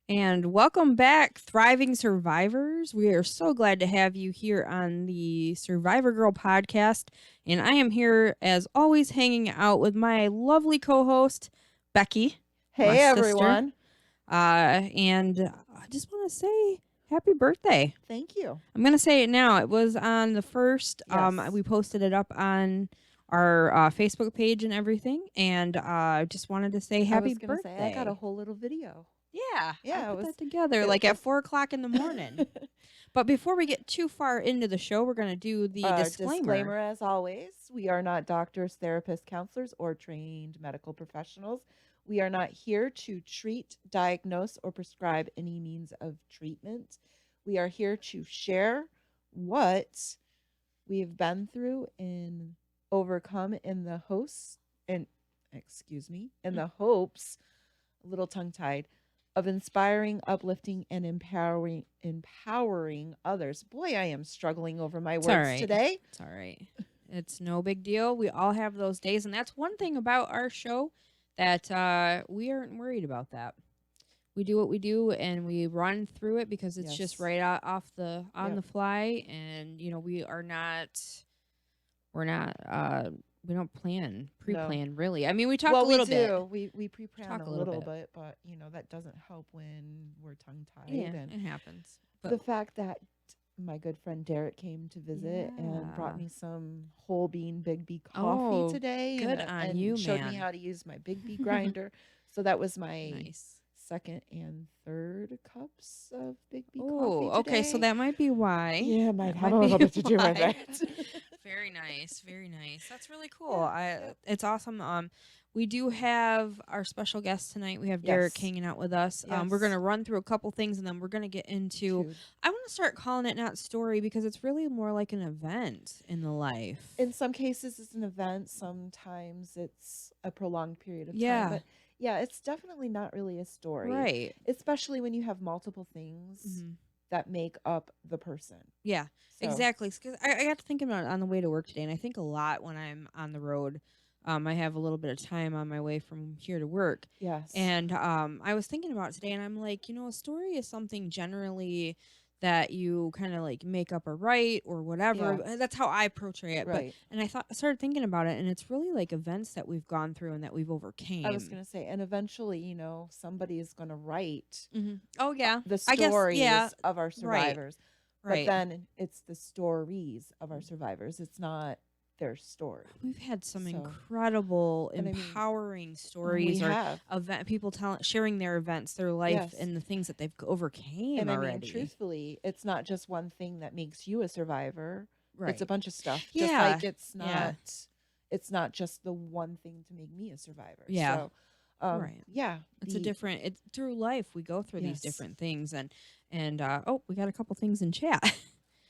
And welcome back, thriving survivors. We are so glad to have you here on the Survivor Girl podcast. And I am here, as always, hanging out with my lovely co-host, Becky. Hey, everyone. And I just want to say happy birthday. Thank you. I'm going to say it now. It was on the 1st. Yes. We posted it up on our Facebook page and everything. And I just wanted to say happy birthday. Say, I got a whole little video. Yeah, I put that together like at 4 o'clock in the morning. But before we get too far into the show, we're going to do the disclaimer. Disclaimer, as always, we are not doctors, therapists, counselors, or trained medical professionals. We are not here to treat, diagnose, or prescribe any means of treatment. We are here to share what we've been through and overcome in the hopes, a little tongue-tied, of inspiring, uplifting, and empowering others. Boy, I am struggling over my words today. It's all right. It's no big deal. We all have those days, and that's one thing about our show that we aren't worried about that. We do what we do, and we run through it because it's just right off the the fly, and we don't pre-plan really. I mean, we talk a little bit. We pre-plan a little bit, but that doesn't help when we're tongue-tied. Yeah, it happens. But the fact that my good friend Derrick came to visit and brought me some whole bean Big B coffee today. Good on you, man. Showed me how to use my Big B grinder. So that was my second and third cups of Big B coffee today. Okay, so that might be why. Yeah, it might have a little bit to do with it. Very nice, very nice. That's really cool. It's awesome. We do have our special guest tonight. We have Derrick hanging out with us. We're going to run through a couple things, and then we're going to get into... I want to start calling it not story because it's really more like an event in the life. In some cases, it's an event. Sometimes it's a prolonged period of time. But yeah, it's definitely not really a story. Right. Especially when you have multiple things that make up the person. Yeah, exactly. Because I got to thinking about it on the way to work today, and I think a lot when I'm on the road. I have a little bit of time on my way from here to work. Yes. And I was thinking about it today, and I'm like, a story is something generally that you kind of like make up or write or whatever. Yeah. That's how I portray it. Right. And I started thinking about it, and it's really like events that we've gone through and that we've overcame. I was going to say, and eventually, somebody is going to write. Mm-hmm. Oh, yeah. The stories of our survivors. Right. But then it's the stories of our survivors. It's not their story. We've had some incredible, empowering stories people sharing their events, their life, and the things that they've overcame already. I mean, truthfully, it's not just one thing that makes you a survivor. Right. It's a bunch of stuff. Yeah. Just like it's not just the one thing to make me a survivor. Yeah. So, right. Yeah. It's through life we go through these different things, and we got a couple things in chat.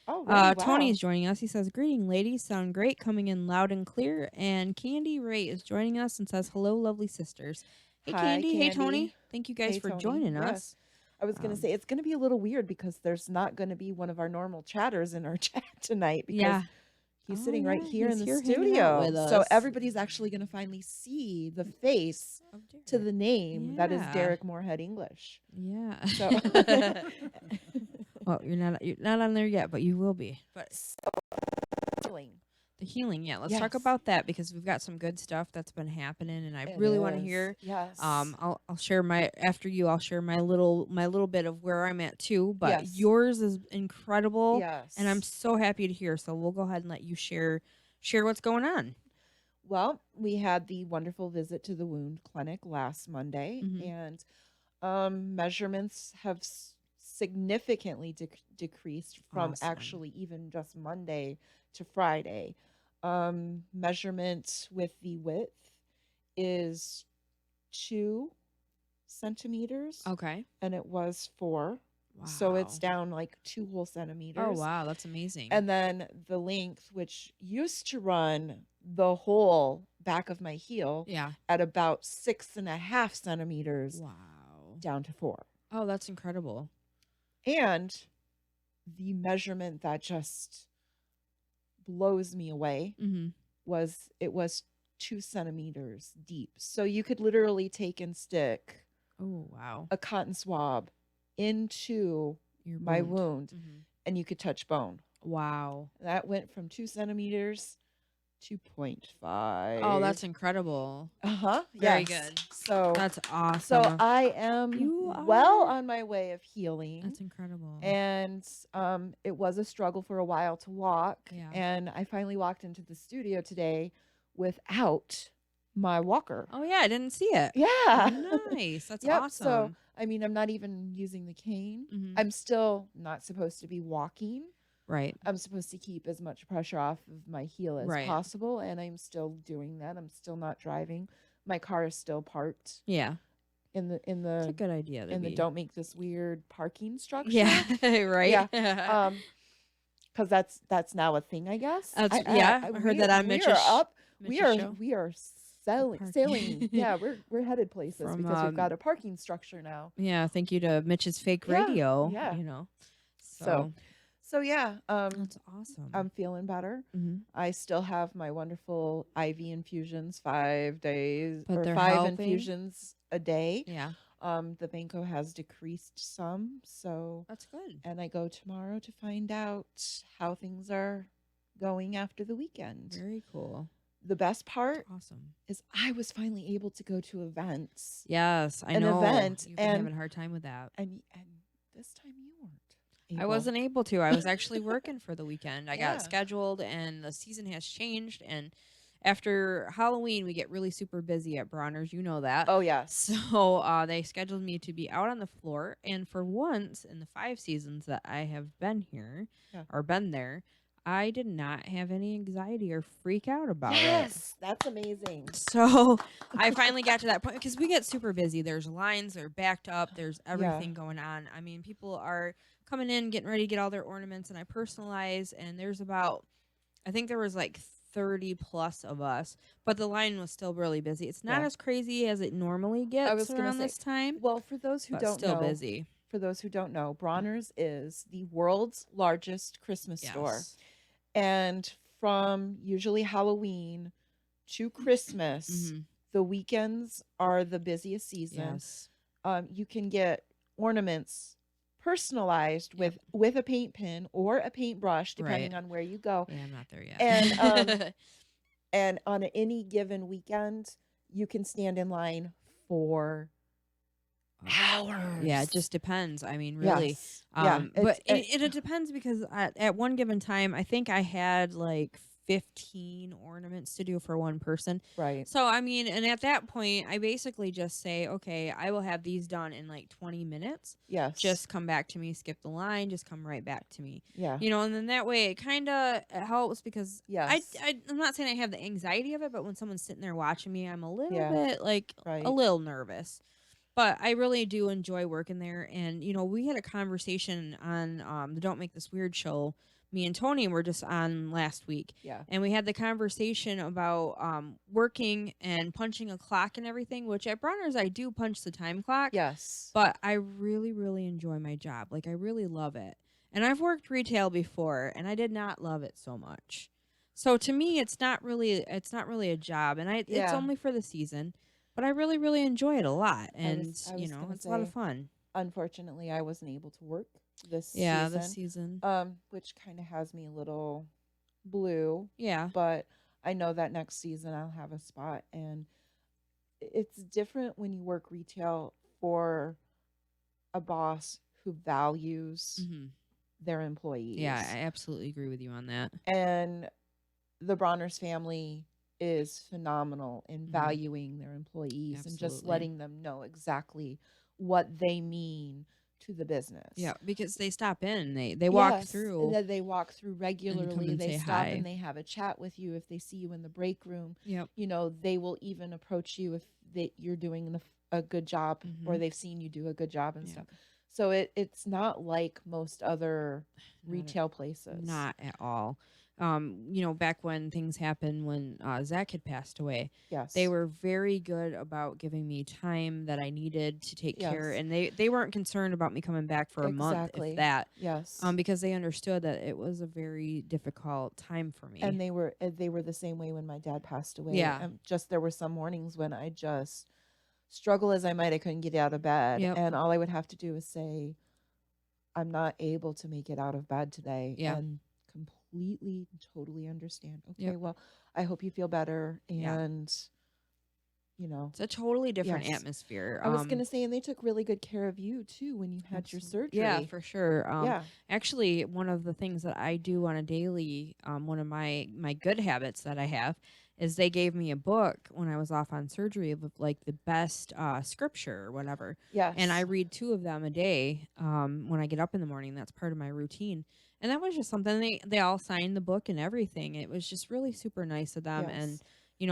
Oh, really? Wow. Tony is joining us. He says, "Greeting, ladies. Sound great, coming in loud and clear." And Candy Ray is joining us and says, "Hello, lovely sisters." Hey, Candy. Hey, Tony. Thank you guys for joining us. I was going to say, it's going to be a little weird because there's not going to be one of our normal chatters in our chat tonight because he's sitting right here in the studio. With us. So everybody's actually going to finally see the face to the name that is Derrick Moorehead-english. Yeah. So... Well, you're not on there yet, but you will be. But the healing, Let's talk about that because we've got some good stuff that's been happening, and I really want to hear. Yes. I'll share I'll share my little bit of where I'm at too. But yours is incredible. Yes. And I'm so happy to hear. So we'll go ahead and let you share what's going on. Well, we had the wonderful visit to the wound clinic last Monday, and measurements have significantly decreased from actually even just Monday to Friday. Measurement with the width is 2 centimeters. Okay. And it was 4. Wow. So it's down like 2 whole centimeters. Oh, wow. That's amazing. And then the length, which used to run the whole back of my heel at about 6.5 centimeters. Wow. Down to 4. Oh, that's incredible. And the measurement that just blows me away was 2 centimeters deep. So you could literally take and stick Oh, wow. a cotton swab into Your my wound Mhm. and you could touch bone. Wow. That went from 2 centimeters to 0.5. Oh, that's incredible. Uh-huh. Very Yes. good. So That's so awesome. I am You well are. on my way of healing. That's incredible. And it was a struggle for a while to walk. Yeah. And I finally walked into the studio today without my walker. Oh, yeah, I didn't see it. Yeah. Nice. That's Yep. awesome. So, I mean, I'm not even using the cane. Mhm. I'm still not supposed to be walking. Right. I'm supposed to keep as much pressure off of my heel as Right. possible, and I'm still doing that. I'm still not driving. My car is still parked Yeah. in It's a the good idea to be. don't make this weird parking structure. Yeah, right. Yeah. Because that's now a thing, I guess. I heard that on Mitch's We are show. sailing. Yeah, we're headed places From, because we've got a parking structure now. Yeah, thank you to Mitch's fake Yeah, radio. yeah. You know. So yeah, That's awesome. I'm feeling better. Mhm. I still have my wonderful IV infusions, 5 days But or they're 5 helping? infusions a day. Yeah, The Banco has decreased some, so that's good. and I go tomorrow to find out how things are going after the weekend. Very cool. The best part Awesome. is I was finally able to go to events. Yes, I An know. event, You've been and- having a hard time with that. And this time you weren't. I wasn't able to. I was actually working for the weekend. I Yeah. got scheduled, and the season has changed. And after Halloween, we get really super busy at Bronner's. You know that. Oh yes. So they scheduled me to be out on the floor. And for once in the 5 seasons that I have been here or been there, I did not have any anxiety or freak out about it. Yes, that's amazing. So I finally got to that point because we get super busy. There's lines, they're backed up, there's everything going on. I mean, people are coming in, getting ready to get all their ornaments, and I personalize, and there's about, I think there was like 30 plus of us, but the line was still really busy. It's not as crazy as it normally gets around this time. Well, for those who don't still know, busy. For those who don't know, Bronner's is the world's largest Christmas store. And from usually Halloween to Christmas, the weekends are the busiest season. Yes. You can get ornaments personalized with a paint pen or a paintbrush, depending on where you go. Yeah, I'm not there yet. And and on any given weekend, you can stand in line for hours. Yeah, it just depends. I mean, really. Yes. But it depends because at one given time, I think I had like 15 ornaments to do for one person. Right. So, I mean, and at that point, I basically just say, okay, I will have these done in like 20 minutes. Yes. Just come back to me, skip the line, just come right back to me. Yeah. You know, and then that way it kind of helps because yes. I'm not saying I have the anxiety of it, but when someone's sitting there watching me, I'm a little bit like a little nervous. But I really do enjoy working there. And, you know, we had a conversation on the Don't Make This Weird show. Me and Tony were just on last week. Yeah. And we had the conversation about working and punching a clock and everything, which at Bronner's I do punch the time clock. Yes. But I really, really enjoy my job. Like, I really love it. And I've worked retail before, and I did not love it so much. So to me, it's not really a job. And it's only for the season. But I really, really enjoy it a lot. And, it's a lot of fun. Unfortunately, I wasn't able to work this season. Yeah, this season. Which kind of has me a little blue. Yeah. But I know that next season I'll have a spot. And it's different when you work retail for a boss who values their employees. Yeah, I absolutely agree with you on that. And the Bronner's family is phenomenal in valuing their employees and just letting them know exactly what they mean to the business. Yeah, because they stop in, they walk through. They walk through regularly. They stop and they have a chat with you if they see you in the break room. Yep. You know, they will even approach you if you're doing a good job or they've seen you do a good job and stuff. So it's not like most other retail places. Not at all. back when things happened when Zach had passed away, Yes. they were very good about giving me time that I needed to take care, and they weren't concerned about me coming back for a month, if that. Yes. Because they understood that it was a very difficult time for me. And they were the same way when my dad passed away. Yeah. Just there were some mornings when I just struggle as I might, I couldn't get out of bed, and all I would have to do is say, I'm not able to make it out of bed today, and completely, totally understand. Okay, well, I hope you feel better, and it's a totally different atmosphere. I was gonna say, and they took really good care of you too when you had your surgery. Yeah, for sure. Actually, one of the things that I do on a daily, one of my good habits that I have, is they gave me a book when I was off on surgery of like the best scripture or whatever. Yes. And I read 2 of them a day when I get up in the morning. That's part of my routine. And that was just something they all signed the book and everything. It was just really super nice of them. And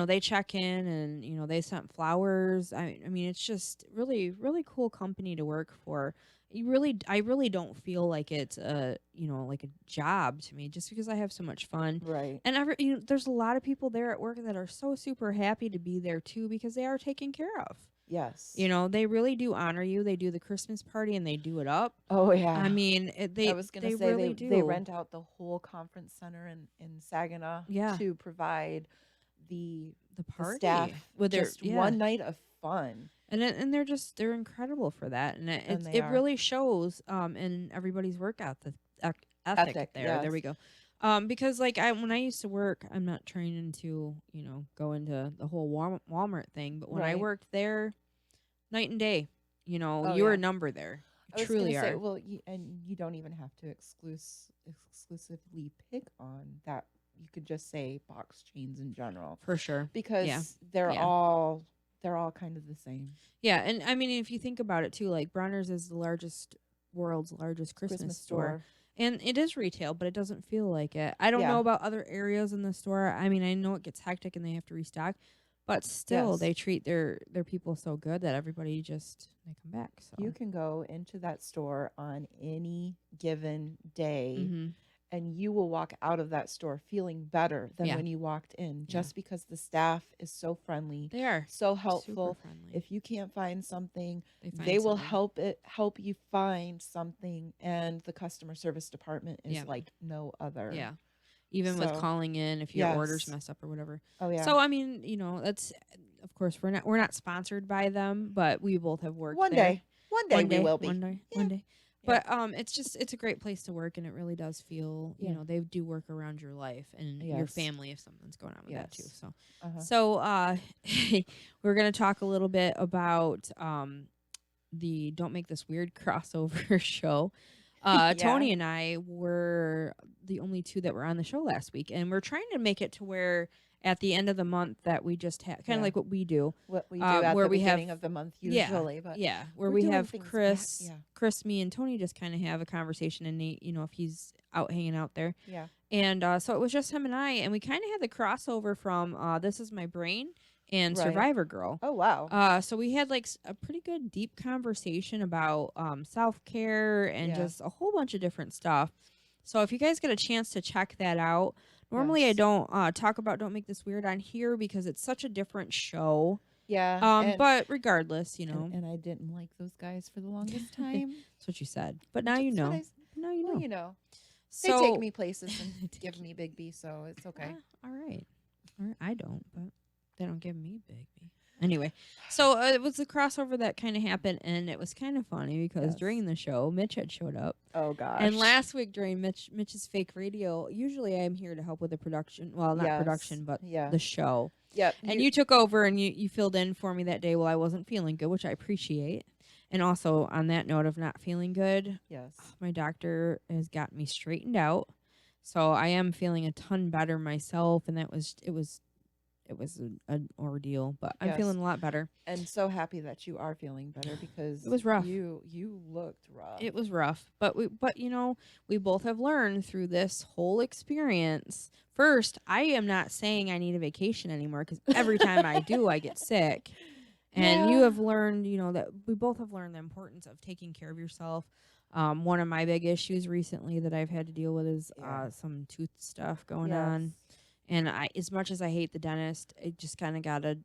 they check in and they sent flowers. I mean, it's just really, really cool company to work for. I really don't feel like it's like a job to me, just because I have so much fun. Right. And there's a lot of people there at work that are so super happy to be there too, because they are taken care of. Yes. They really do honor you. They do the Christmas party and they do it up. Oh yeah. I mean, I was gonna say really do. They rent out the whole conference center in Saginaw to provide the party, the staff with just one night of fun. And they're incredible for that, and it really shows in everybody's work ethic there. Yes. There we go. Because like when I used to work, I'm not training to go into the whole Walmart thing, but when I worked there, night and day, you were a number there. You truly are. Well, you don't even have to exclusively pick on that. You could just say box chains in general, for sure, because they're all kind of the same. Yeah, and I mean, if you think about it too, like Bronner's is the world's largest Christmas store. And it is retail, but it doesn't feel like it. I don't know about other areas in the store. I mean, I know it gets hectic and they have to restock, but still they treat their people so good that everybody they come back. So you can go into that store on any given day, and you will walk out of that store feeling better than when you walked in, just because the staff is so friendly. They are so helpful. Super friendly. If you can't find something, they will help you find something, and the customer service department is like no other. Yeah. Even with calling in if your orders mess up or whatever. Oh yeah. So I mean, that's, of course, we're not sponsored by them, but we both have worked one there. day. One day we will be. One day. But it's a great place to work, and it really does feel, they do work around your life and your family if something's going on with that too. So we're going to talk a little bit about the Don't Make This Weird crossover show. Tony and I were the only 2 that were on the show last week, and we're trying to make it to where at the end of the month that we just have kind of like what we do at where the beginning of the month usually, where we have Chris, me and Tony just kind of have a conversation, and Nate, if he's out hanging out there, and so it was just him and I, and we kind of had the crossover from This Is My Brain and Survivor Girl. Oh wow. So we had like a pretty good deep conversation about self-care and just a whole bunch of different stuff. So if you guys get a chance to check that out, normally I don't talk about Don't Make This Weird on here because it's such a different show. Yeah. But regardless, and I didn't like those guys for the longest time. That's what you said. But now you know. Now you know. Well, you know. So, they take me places and give me Big B, so it's okay. All right. I don't, but they don't give me Big B. Anyway, so it was a crossover that kind of happened, and it was kind of funny because during the show, Mitch had showed up. Oh, gosh. And last week during Mitch's fake radio, usually I'm here to help with the production. Well, not production, but the show. Yep. And you took over and you filled in for me that day while I wasn't feeling good, which I appreciate. And also, on that note of not feeling good, my doctor has got me straightened out. So I am feeling a ton better myself, and it was an ordeal, but I'm feeling a lot better. And so happy that you are feeling better, because it was rough. You looked rough. It was rough, but we both have learned through this whole experience. First, I am not saying I need a vacation anymore, because every time I do, I get sick. And you have learned, that we both have learned the importance of taking care of yourself. One of my big issues recently that I've had to deal with is Yeah. some tooth stuff going Yes. on. And as much as I hate the dentist, I just kind of gotta,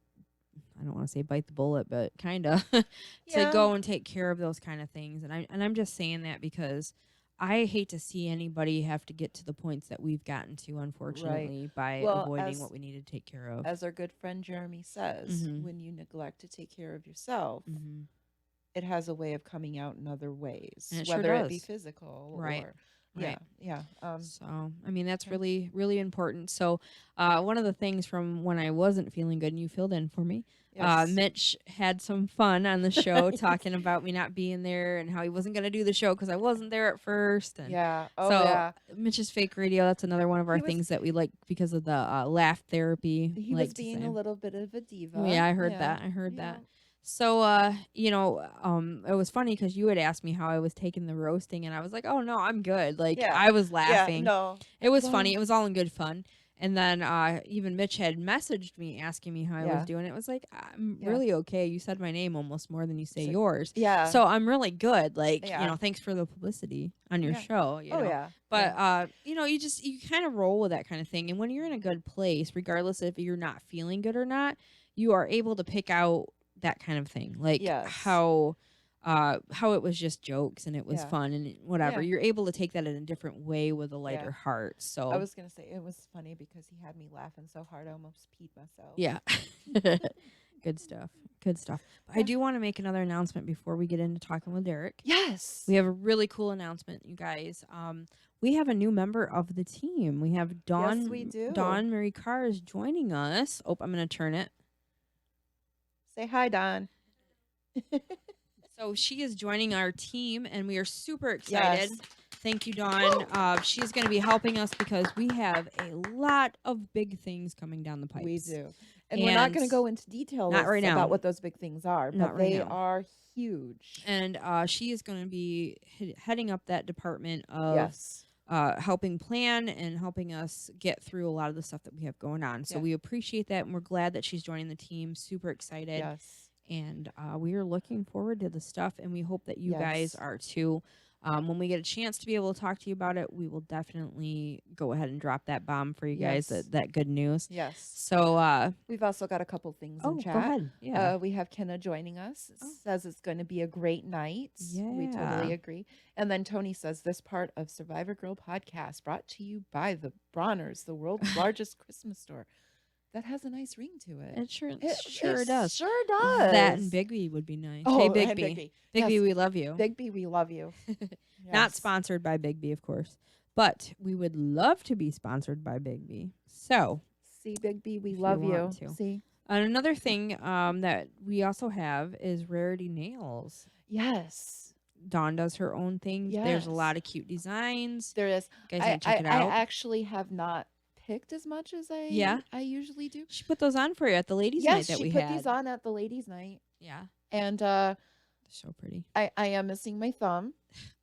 I don't want to say bite the bullet, but kind of to Yeah. go and take care of those kind of things. And I'm just saying that because I hate to see anybody have to get to the points that we've gotten to, unfortunately, by Well, avoiding what we need to take care of. as our good friend Jeremy says, when you neglect to take care of yourself, it has a way of coming out in other ways, And it whether sure it does. be physical Right. or Right. yeah. So, I mean, that's Okay. really, really important. So, one of the things from when I wasn't feeling good, and you filled in for me, Yes. Mitch had some fun on the show talking about me not being there and how he wasn't going to do the show because I wasn't there at first. And Yeah. Oh, so yeah. Mitch's fake radio, that's another one of our things that we like because of the laugh therapy. He was being a little bit of a diva. Yeah, I heard that. I heard that. So, it was funny because you had asked me how I was taking the roasting, and I was like, "Oh no, I'm good." Like I was laughing. No, it was funny. It was all in good fun. And then even Mitch had messaged me asking me how I was doing. It was like, I'm really okay. You said my name almost more than you say yours. Yeah. So I'm really good. Like, thanks for the publicity on your show. You know? Yeah. But, you kind of roll with that kind of thing. And when you're in a good place, regardless if you're not feeling good or not, you are able to pick out that kind of thing. Like how it was just jokes and it was fun and whatever. You're able to take that in a different way with a lighter heart. So I was gonna say it was funny because he had me laughing so hard I almost peed myself. Yeah. Good stuff. Good stuff. But I do want to make another announcement before we get into talking with Derrick. Yes. We have a really cool announcement, you guys. We have a new member of the team. We have Dawn. Yes, we do. Dawn Marie Carr is joining us. Oh, I'm going to turn it. Say hi, Dawn. So she is joining our team, and we are super excited. Yes. Thank you, Dawn. She's going to be helping us because we have a lot of big things coming down the pipes. We do. And we're not going to go into details about what those big things are, but they are huge. And she is going to be heading up that department of helping plan and helping us get through a lot of the stuff that we have going on. So we appreciate that, and we're glad that she's joining the team. Super excited. Yes. And we are looking forward to the stuff, and we hope that you guys are too. When we get a chance to be able to talk to you about it, we will definitely go ahead and drop that bomb for you guys, that good news. Yes. So we've also got a couple things in chat. Go ahead. Yeah. We have Kenna joining us. Says it's going to be a great night. Yeah. We totally agree. And then Tony says this part of Survivor Girl podcast brought to you by the Bronner's, the world's largest Christmas store. That has a nice ring to it. It sure does. Sure does. That and Bigby would be nice. Oh, hey, Bigby. Bigby, we love you. Bigby, we love you. Not sponsored by Bigby, of course. But we would love to be sponsored by Bigby. So. See, Bigby, we love you. See. And another thing that we also have is Rarity Nails. Yes. Dawn does her own thing. Yes. There's a lot of cute designs. There is. You guys can check it out. I actually have not picked as much as I usually do. She put those on for you at the ladies' night that we had. Yes, she put these on at the ladies' night. Yeah. And they're so pretty. I am missing my thumb.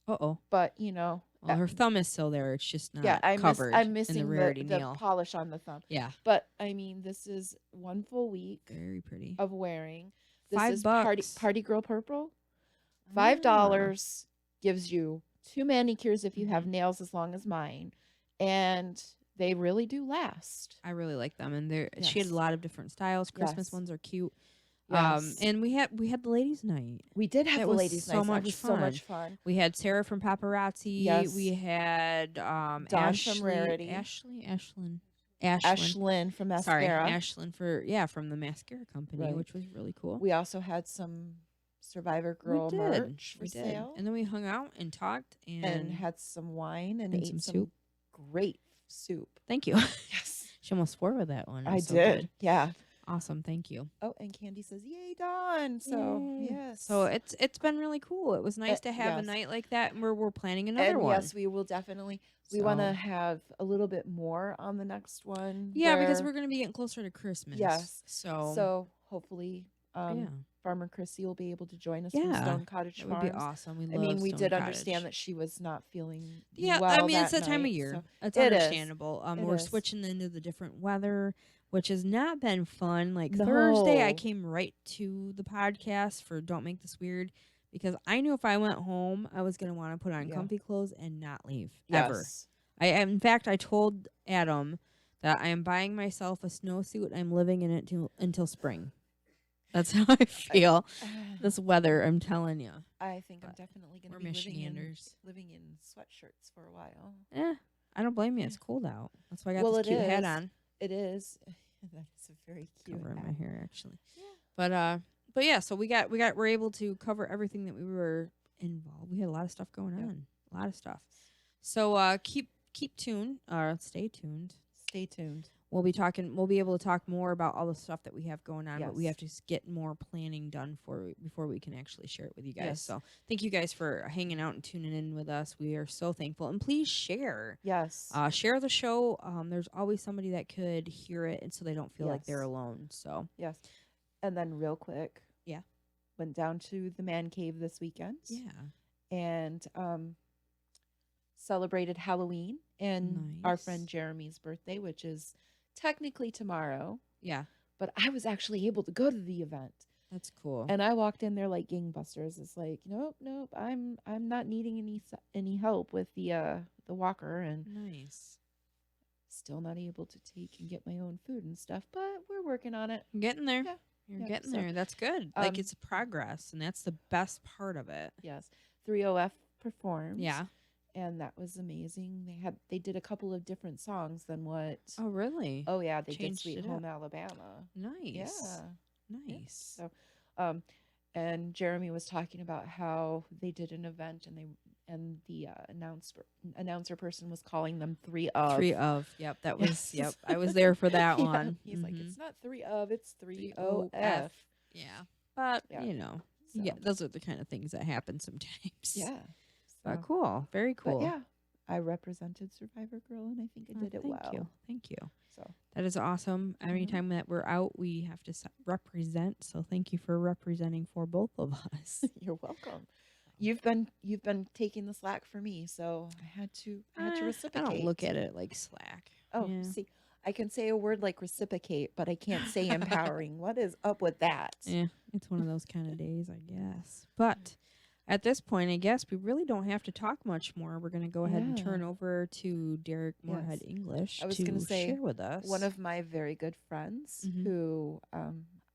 Uh-oh. But, you know. Well, her thumb is still there. It's just not covered. I'm missing in the Rarity the nail. polish on the thumb. Yeah. But, I mean, this is one full week. Very pretty. Of wearing. This is $5. Party Girl Purple. $5 gives you 2 manicures if you have nails as long as mine. And they really do last. I really like them, and she had a lot of different styles. Christmas ones are cute. Yes. And we had the ladies' night. We did have the ladies' night. That was so much fun. We had Sarah from Paparazzi. Yes. We had Dawn Ashley, from Rarity. Ashlyn from Mascara. Sorry, Ashlyn from the Mascara Company, which was really cool. We also had some Survivor Girl merch for sale. And then we hung out and talked and had some wine and ate some soup. Great soup. Thank you. Yes. She almost swore with that one. I did. Yeah. Awesome. Thank you. Oh, and Candy says, "Yay, Dawn!" So yes. So it's been really cool. It was nice to have a night like that, and we're planning another one. Yes, we will definitely. We want to have a little bit more on the next one. Yeah, because we're going to be getting closer to Christmas. Yes. So hopefully, Farmer Chrissy will be able to join us from Stone Cottage Farms. That would be awesome. We did understand that she was not feeling well. I mean, it's that time of year. So it's understandable. We're switching into the different weather, which has not been fun. Like Thursday, I came right to the podcast for Don't Make This Weird because I knew if I went home, I was going to want to put on Yeah. comfy clothes and not leave ever. Yes. In fact, I told Adam that I am buying myself a snowsuit. I'm living in it until spring. That's how I feel. This weather, I'm telling you. I think I'm definitely going to be living in sweatshirts for a while. I don't blame you. It's cold out. That's why I got Well, this cute hat on. It is. That is a very cute Covering hat. my hair, actually. Yeah. But yeah. So we're able to cover everything that we were involved. We had a lot of stuff going on. A lot of stuff. So keep tuned. Stay tuned. Stay tuned. We'll be able to talk more about all the stuff that we have going on, but we have to get more planning done before we can actually share it with you guys. Yes. So thank you guys for hanging out and tuning in with us. We are so thankful. And please share. Yes. Share the show. There's always somebody that could hear it, and so they don't feel like they're alone. So yes. And then real quick. Yeah. Went down to the man cave this weekend. Yeah. And celebrated Halloween and our friend Jeremy's birthday, which is technically tomorrow. Yeah. But I was actually able to go to the event. That's cool. And I walked in there like gangbusters. It's like, nope. I'm not needing any help with the walker, and nice. Still not able to take and get my own food and stuff, but we're working on it. Getting there. Yeah. You're getting there. That's good. Like it's progress, and that's the best part of it. Yes. 3OF performed. Yeah. And that was amazing. They did a couple of different songs than what. Oh, really? Oh, yeah. They did Sweet Home Alabama. Nice. Yeah. Nice. Yeah. So, and Jeremy was talking about how they did an event and the announcer person was calling them 3 of. 3 of. Yep. That was, yep. I was there for that one. He's like, it's not 3 of, it's 3OF. Yeah. But, yeah, those are the kind of things that happen sometimes. Yeah. But cool. Very cool. But yeah. I represented Survivor Girl, and I think I did it well. Thank you. So that is awesome. Every time that we're out, we have to represent. So thank you for representing for both of us. You're welcome. You've been taking the slack for me, so I had to reciprocate. I don't look at it like slack. Oh, see, I can say a word like reciprocate, but I can't say empowering. What is up with that? Yeah, it's one of those kind of days, I guess. But at this point, I guess we really don't have to talk much more. We're going to go ahead and turn over to Derrick Moorehead-english I was going to say, share with us. One of my very good friends who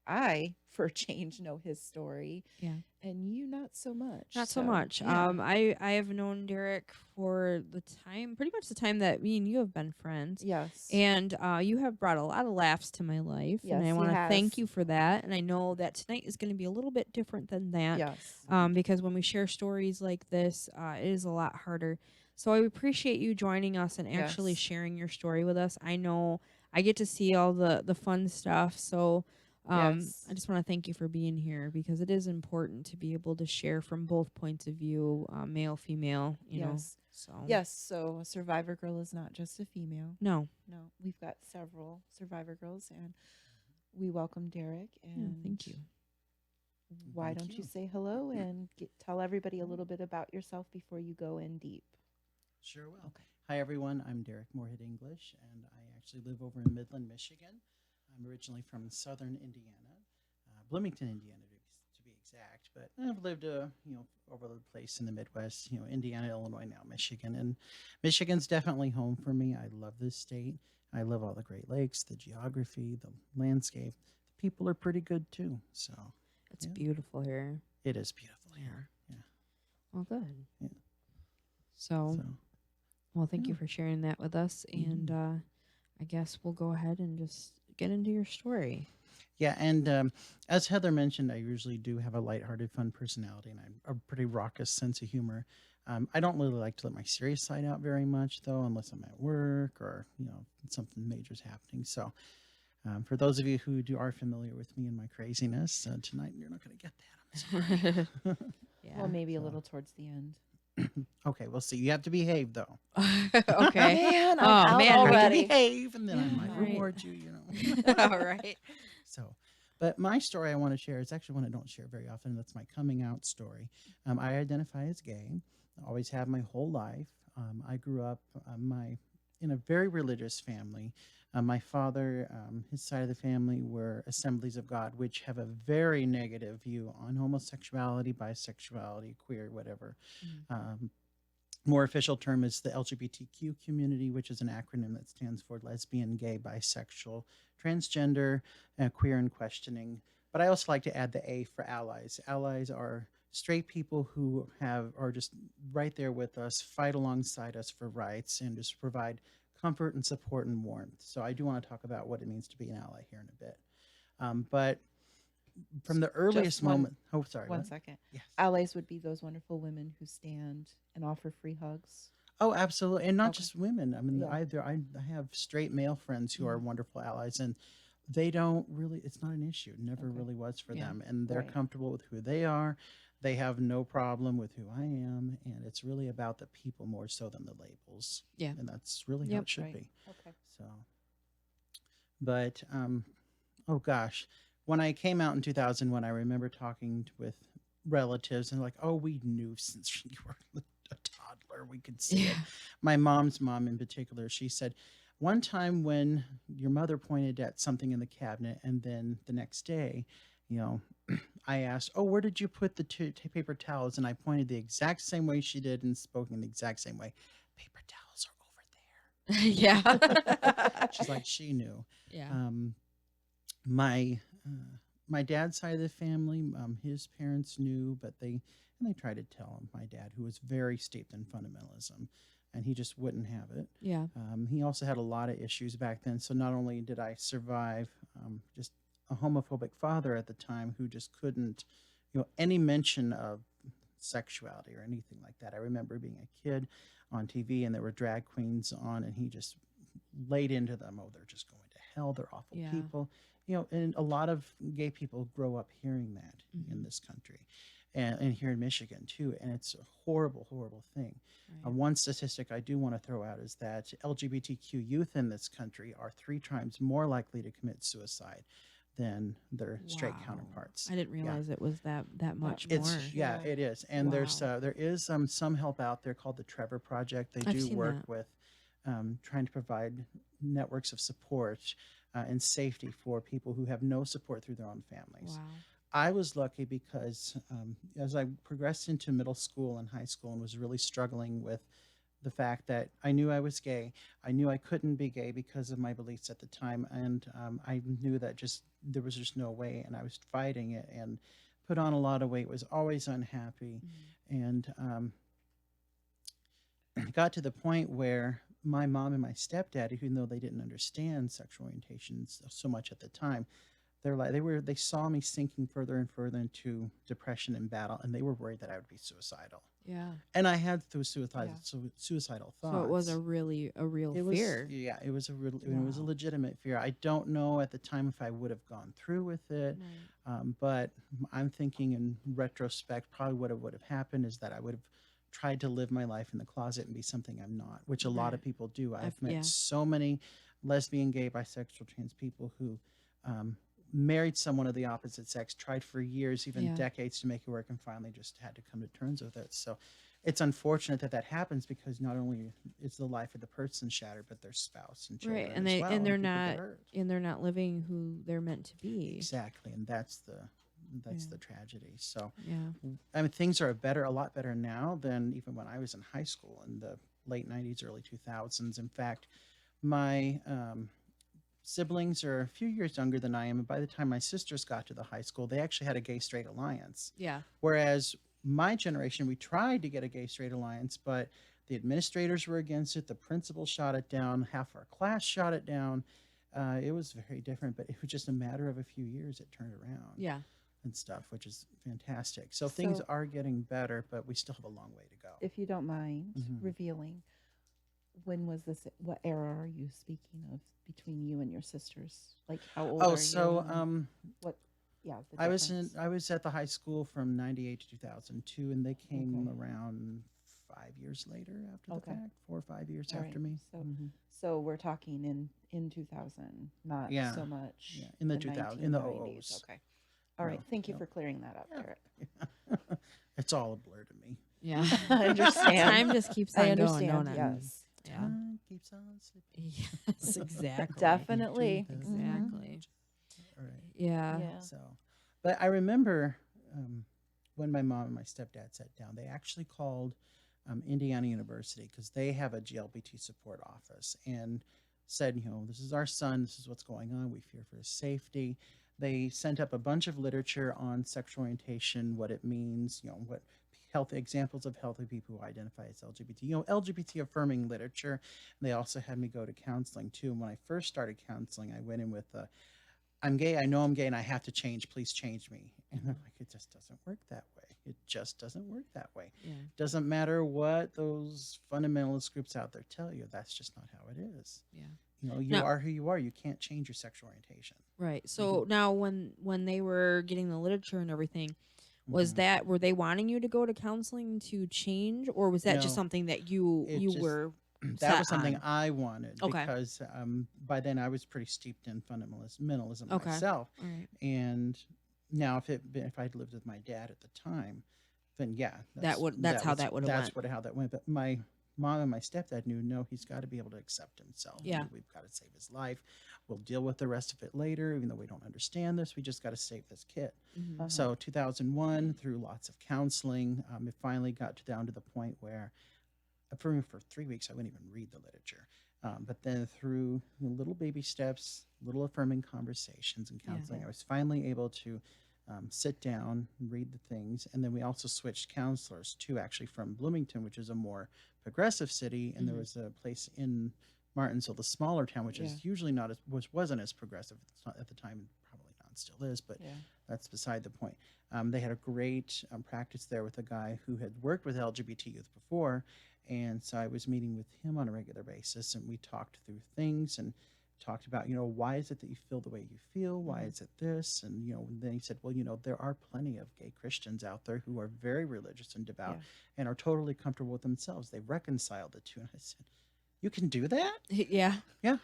I, for a change, know his story. Yeah. And you not so much. Not so much. Yeah. I have known Derrick for pretty much the time that me and you have been friends. Yes. And you have brought a lot of laughs to my life. Yes, and I want to thank you for that. And I know that tonight is going to be a little bit different than that. Yes. Because when we share stories like this, it is a lot harder. So I appreciate you joining us and actually sharing your story with us. I know I get to see all the fun stuff. So I just want to thank you for being here, because it is important to be able to share from both points of view, male, female, you know. So a Survivor Girl is not just a female. No, we've got several Survivor Girls, and we welcome Derrick. And thank you. Why don't you say hello and tell everybody a little bit about yourself before you go in deep? Sure will. Okay. Hi everyone, I'm Derrick Moorehead-english, and I actually live over in Midland, Michigan. I'm originally from southern Indiana, Bloomington, Indiana to be exact. But I've lived, over the place in the Midwest, Indiana, Illinois, now Michigan. And Michigan's definitely home for me. I love this state. I love all the Great Lakes, the geography, the landscape. The people are pretty good too. So it's beautiful here. It is beautiful here. Yeah. Well, good. Yeah. So well, thank you for sharing that with us. And I guess we'll go ahead and just get into your story. Yeah, and as Heather mentioned, I usually do have a lighthearted, fun personality, and I'm a pretty raucous sense of humor. I don't really like to let my serious side out very much, though, unless I'm at work or something major is happening. So, for those of you who are familiar with me and my craziness, tonight you're not going to get that. I'm sorry. Well, maybe a little towards the end. Okay, we'll see. You have to behave, though. Okay. Man, I'm out already. Behave, and then I might reward you. All right. So, but my story I want to share is actually one I don't share very often. That's my coming out story. I identify as gay. I always have my whole life. I grew up in a very religious family. My father, his side of the family were Assemblies of God, which have a very negative view on homosexuality, bisexuality, queer, whatever. Mhm. More official term is the LGBTQ community, which is an acronym that stands for lesbian, gay, bisexual, transgender, queer, and questioning. But I also like to add the A for allies. Allies are straight people who are just right there with us, fight alongside us for rights, and just provide comfort and support and warmth. So I do want to talk about what it means to be an ally here in a bit. But from the earliest Just one moment, oh, sorry, one what? second. Yes. Allies would be those wonderful women who stand and offer free hugs. Oh, absolutely, and not Okay. just women. I mean, Yeah. I have straight male friends who are Mhm. wonderful allies, and they don't really. It's not an issue. It never Okay. really was for Yeah. them, and they're Right. comfortable with who they are. They have no problem with who I am, and it's really about the people more so than the labels. Yeah. And that's really how Yep. it should Right. be. Okay. So, but oh gosh, when I came out in 2001, I remember talking with relatives and like, oh, we knew since you were a toddler, we could see it. Yeah. My mom's mom in particular, she said, one time when your mother pointed at something in the cabinet, and then the next day, you know, I asked, oh, where did you put the paper towels? And I pointed the exact same way she did and spoke in the exact same way. Paper towels are over there. Yeah. She's like, she knew. Yeah. Um, my my dad's side of the family, his parents knew, but they tried to tell him. My dad, who was very steeped in fundamentalism, and he just wouldn't have it. Yeah. He also had a lot of issues back then. So not only did I survive just a homophobic father at the time who just couldn't, any mention of sexuality or anything like that. I remember being a kid on TV and there were drag queens on, and he just laid into them. Oh, they're just going to hell. They're awful Yeah. people. And a lot of gay people grow up hearing that in Mhm. this country. And here in Michigan too, and it's a horrible, horrible thing. Right. One statistic I do want to throw out is that LGBTQ youth in this country are 3 times more likely to commit suicide than their straight Wow. counterparts. I didn't realize it was that much It's more. yeah, Yeah. it is, and Wow. there is some help out there called the Trevor Project. They I've do seen work that. with trying to provide networks of support and safety for people who have no support through their own families. Wow. I was lucky because as I progressed into middle school and high school and was really struggling with the fact that I knew I was gay, I knew I couldn't be gay because of my beliefs at the time, and I knew that just there was just no way, and I was fighting it and put on a lot of weight, was always unhappy, Mhm. and got to the point where my mom and my stepdad, even though they didn't understand sexual orientations so much at the time, they saw me sinking further and further into depression and battle, and they were worried that I would be suicidal. Yeah. And I had those suicidal Yeah. suicidal thoughts. So it was a real It was fear. yeah, it was a Wow. legitimate fear. I don't know at the time if I would have gone through with it, Right. but I'm thinking in retrospect, probably what would have happened is that I would have tried to live my life in the closet and be something I'm not, which a lot Right. of people do. I've Yeah. met so many lesbian, gay, bisexual, trans people who um, married someone of the opposite sex, tried for years, even Yeah. decades to make it work, and finally just had to come to terms with it. So it's unfortunate that that happens because not only is the life of the person shattered, but their spouse and children Right. And as well, they're people get not hurt. living who they're meant to be. Exactly, and that's Yeah. the tragedy. So Yeah. I mean, things are a lot better now than even when I was in high school in the late '90s, early 2000s. In fact, my siblings are a few years younger than I am, and by the time my sisters got to the high school, they actually had a gay straight alliance. Yeah. Whereas my generation, we tried to get a gay straight alliance, but the administrators were against it. The principal shot it down. Half our class shot it down. It was very different, but it was just a matter of a few years. It turned around Yeah. and stuff, which is fantastic. So things So- are getting better, but we still have a long way to go. If you don't mind Mhm. revealing, when was this? What era are you speaking of between you and your sisters? Like how old Oh, are so you? What? Yeah, the I was difference. I was at the high school from '98 to 2002, and they came Okay. around 5 years later after the Okay. fact, 4 or 5 years All after right, me. So, Mhm. so we're talking in 2000, not Yeah. so much Yeah, in the 2000 in the 1990s. 00s. Okay. All right. No, Thank you no. for clearing that up, Yeah. Derek. It's all a blur to me. Yeah. I understand. Time just keeps on I going, understand. don't it? Yes. Yeah. Time keeps on slipping. Yes, exactly. Definitely. Into the Exactly. Right. Yeah. Yeah. So, but I remember when my mom and my stepdad sat down, they actually called Indiana University because they have a GLBT support office and said, this is our son, this is what's going on, we fear for his safety. They sent up a bunch of literature on sexual orientation, what it means, what healthy examples of healthy people who identify as LGBT, LGBT affirming literature. And they also had me go to counseling too. And when I first started counseling, I went in with I'm gay, I know I'm gay, and I have to change. Please change me. And they're like, it just doesn't work that way. It just doesn't work that way. Yeah. Doesn't matter what those fundamentalist groups out there tell you. That's just not how it is. Yeah. You Now- are who you are. You can't change your sexual orientation. Right. So now when they were getting the literature and everything, was Mhm. that were they wanting you to go to counseling to change, or was that just No, something that you it you just- were that set was something on? I wanted Okay. because by then I was pretty steeped in fundamentalism Okay. myself. All right. And now if I'd lived with my dad at the time, then yeah, That's how that would have that's went. how that went. But my mom and my stepdad knew, no, he's got to be able to accept himself. Yeah. We've got to save his life. We'll deal with the rest of it later, even though we don't understand this. We just got to save this kid. Mhm. Uh-huh. So 2001, through lots of counseling, it finally got down to the point where for 3 weeks, I wouldn't even read the literature. But then through little baby steps, little affirming conversations and counseling, I was finally able to sit down, read the things. And then we also switched counselors to actually from Bloomington, which is a more progressive city. And there Mhm. was a place in Martinsville, the smaller town, which is usually not as, which wasn't as progressive at the time, probably not still is, but that's beside the point. They had a great practice there with a guy who had worked with LGBT youth before. And so I was meeting with him on a regular basis, and we talked through things and talked about, why is it that you feel the way you feel? Why is it this? And, then he said, well, there are plenty of gay Christians out there who are very religious and devout and are totally comfortable with themselves. They've reconciled the two. And I said, you can do that? Yeah. Yeah. Wow.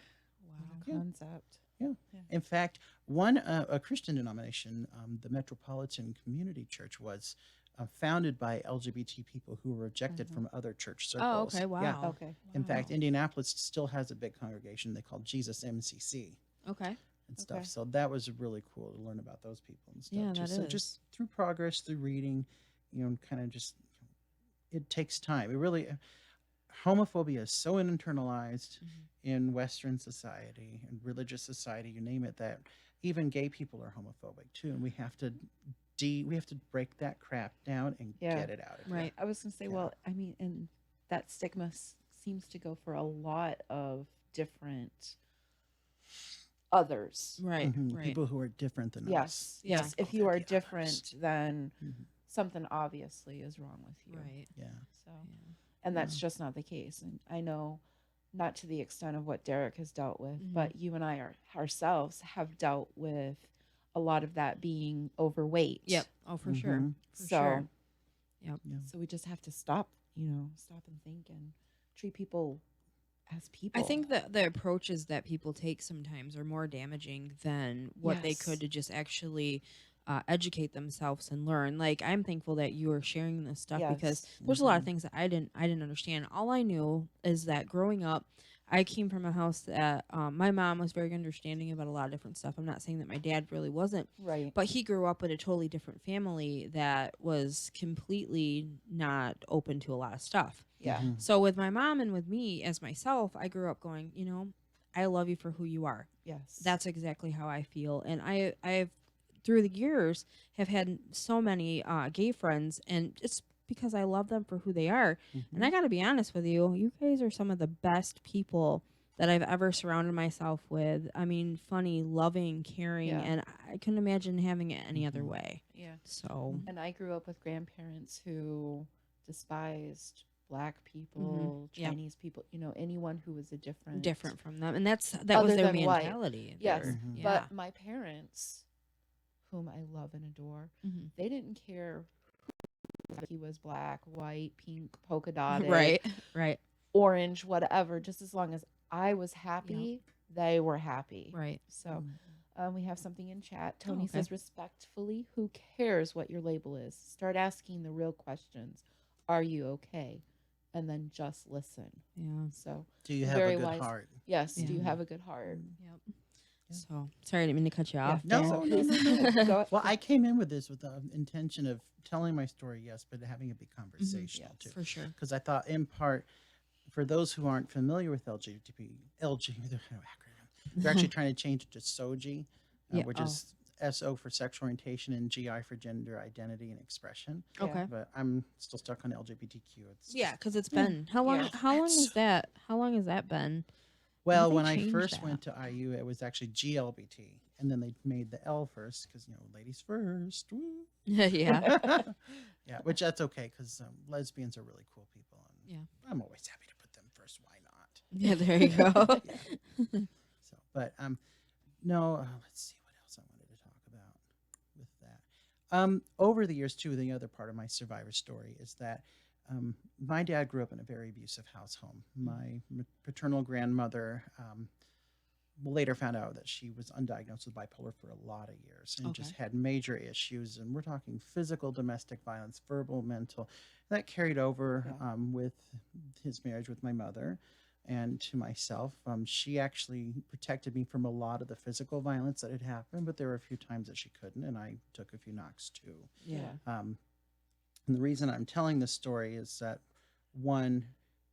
What a concept. Yeah. Yeah. In fact, a Christian denomination, the Metropolitan Community Church, was founded by LGBT people who were rejected from other church circles. Oh, okay. Wow. Yeah. Okay. In fact, Wow. Indianapolis still has a big congregation they call Jesus MCC Okay. and stuff. Okay. So that was really cool to learn about those people and stuff Yeah, too. that So is. just through progress, through reading, kind of just it takes time. It really homophobia is so internalized in Western society and religious society, you name it, that even gay people are homophobic too, and we have to break that crap down and get it out of here. Right. I was going to say, well, I mean, and that stigma seems to go for a lot of different others. Right. Mhm. Right. People who are different than us. Yes. Yes. Oh, If you they're are the different, others. then Mhm. something obviously is wrong with you. Right. Yeah. So, Yeah. and that's just not the case. And I know not to the extent of what Derrick has dealt with, Mhm. but you and I ourselves have dealt with a lot of that being overweight. Yep. Oh, for sure. Mhm. For So, sure. Yep. Yeah. so we just have to stop and think and treat people as people. I think that the approaches that people take sometimes are more damaging than what they Yes. could to just actually educate themselves and learn. Like, I'm thankful that you are sharing this stuff because Yes. there's a lot of things that I didn't understand. All I knew is that growing up, I came from a house that my mom was very understanding about a lot of different stuff. I'm not saying that my dad really wasn't, Right. but he grew up with a totally different family that was completely not open to a lot of stuff. Yeah. Mhm. So with my mom and with me as myself, I grew up going, I love you for who you are. Yes. That's exactly how I feel. And I've through the years have had so many gay friends, and it's because I love them for who they are. And I got to be honest with you, you guys are some of the best people that I've ever surrounded myself with. I mean, funny, loving, caring, Yeah. and I couldn't imagine having it any other way. Yeah. So, And I grew up with grandparents who despised Black people, Yep. Chinese people, anyone who was a different. different from them, and that was Other their than white. mentality. Yes. Their- Mhm. yeah. But my parents, whom I love and adore, Mhm. they didn't care if he was black, white, pink, polka dotted, right, orange, whatever. Just as long as I was happy, they were happy. right. So we have something in chat. Tony okay. says, respectfully, who cares what your label is? Start asking the real questions. Are you okay? and then just listen. Yeah. So Do you have very a good wise. heart? Yes. Yeah. Do you have a good heart? Yep. Yeah. So sorry, I didn't mean to cut you Yeah. off. No, there. no, please. no. Go- Well, I came in with this with the intention of telling my story, yes, but having it be conversational Yes. too. For sure. Because I thought, in part, for those who aren't familiar with LGBT, they're actually trying to change it to SOGI, Yeah. which is SO for sexual orientation and GI for gender identity and expression. Yeah. Okay. But I'm still stuck on LGBTQ. It's Yeah, just, because it's been how long? Yeah. How long is that? How long has that been? well, they when I changed first that? went to IU, it was actually GLBT, and then they made the L first because ladies first. Woo. yeah. Yeah, which that's okay because lesbians are really cool people, and Yeah. I'm always happy to put them first. Why not? Yeah. There you go. Yeah. So, but no. Let's see what else I wanted to talk about with that. Over the years, too, the other part of my survivor story is that my dad grew up in a very abusive household. My paternal grandmother later found out that she was undiagnosed with bipolar for a lot of years and just had major issues. And we're talking physical, domestic violence, verbal, mental. That carried over with his marriage with my mother and to myself. She actually protected me from a lot of the physical violence that had happened, but there were a few times that she couldn't, and I took a few knocks too. Yeah. And the reason I'm telling this story is that, one,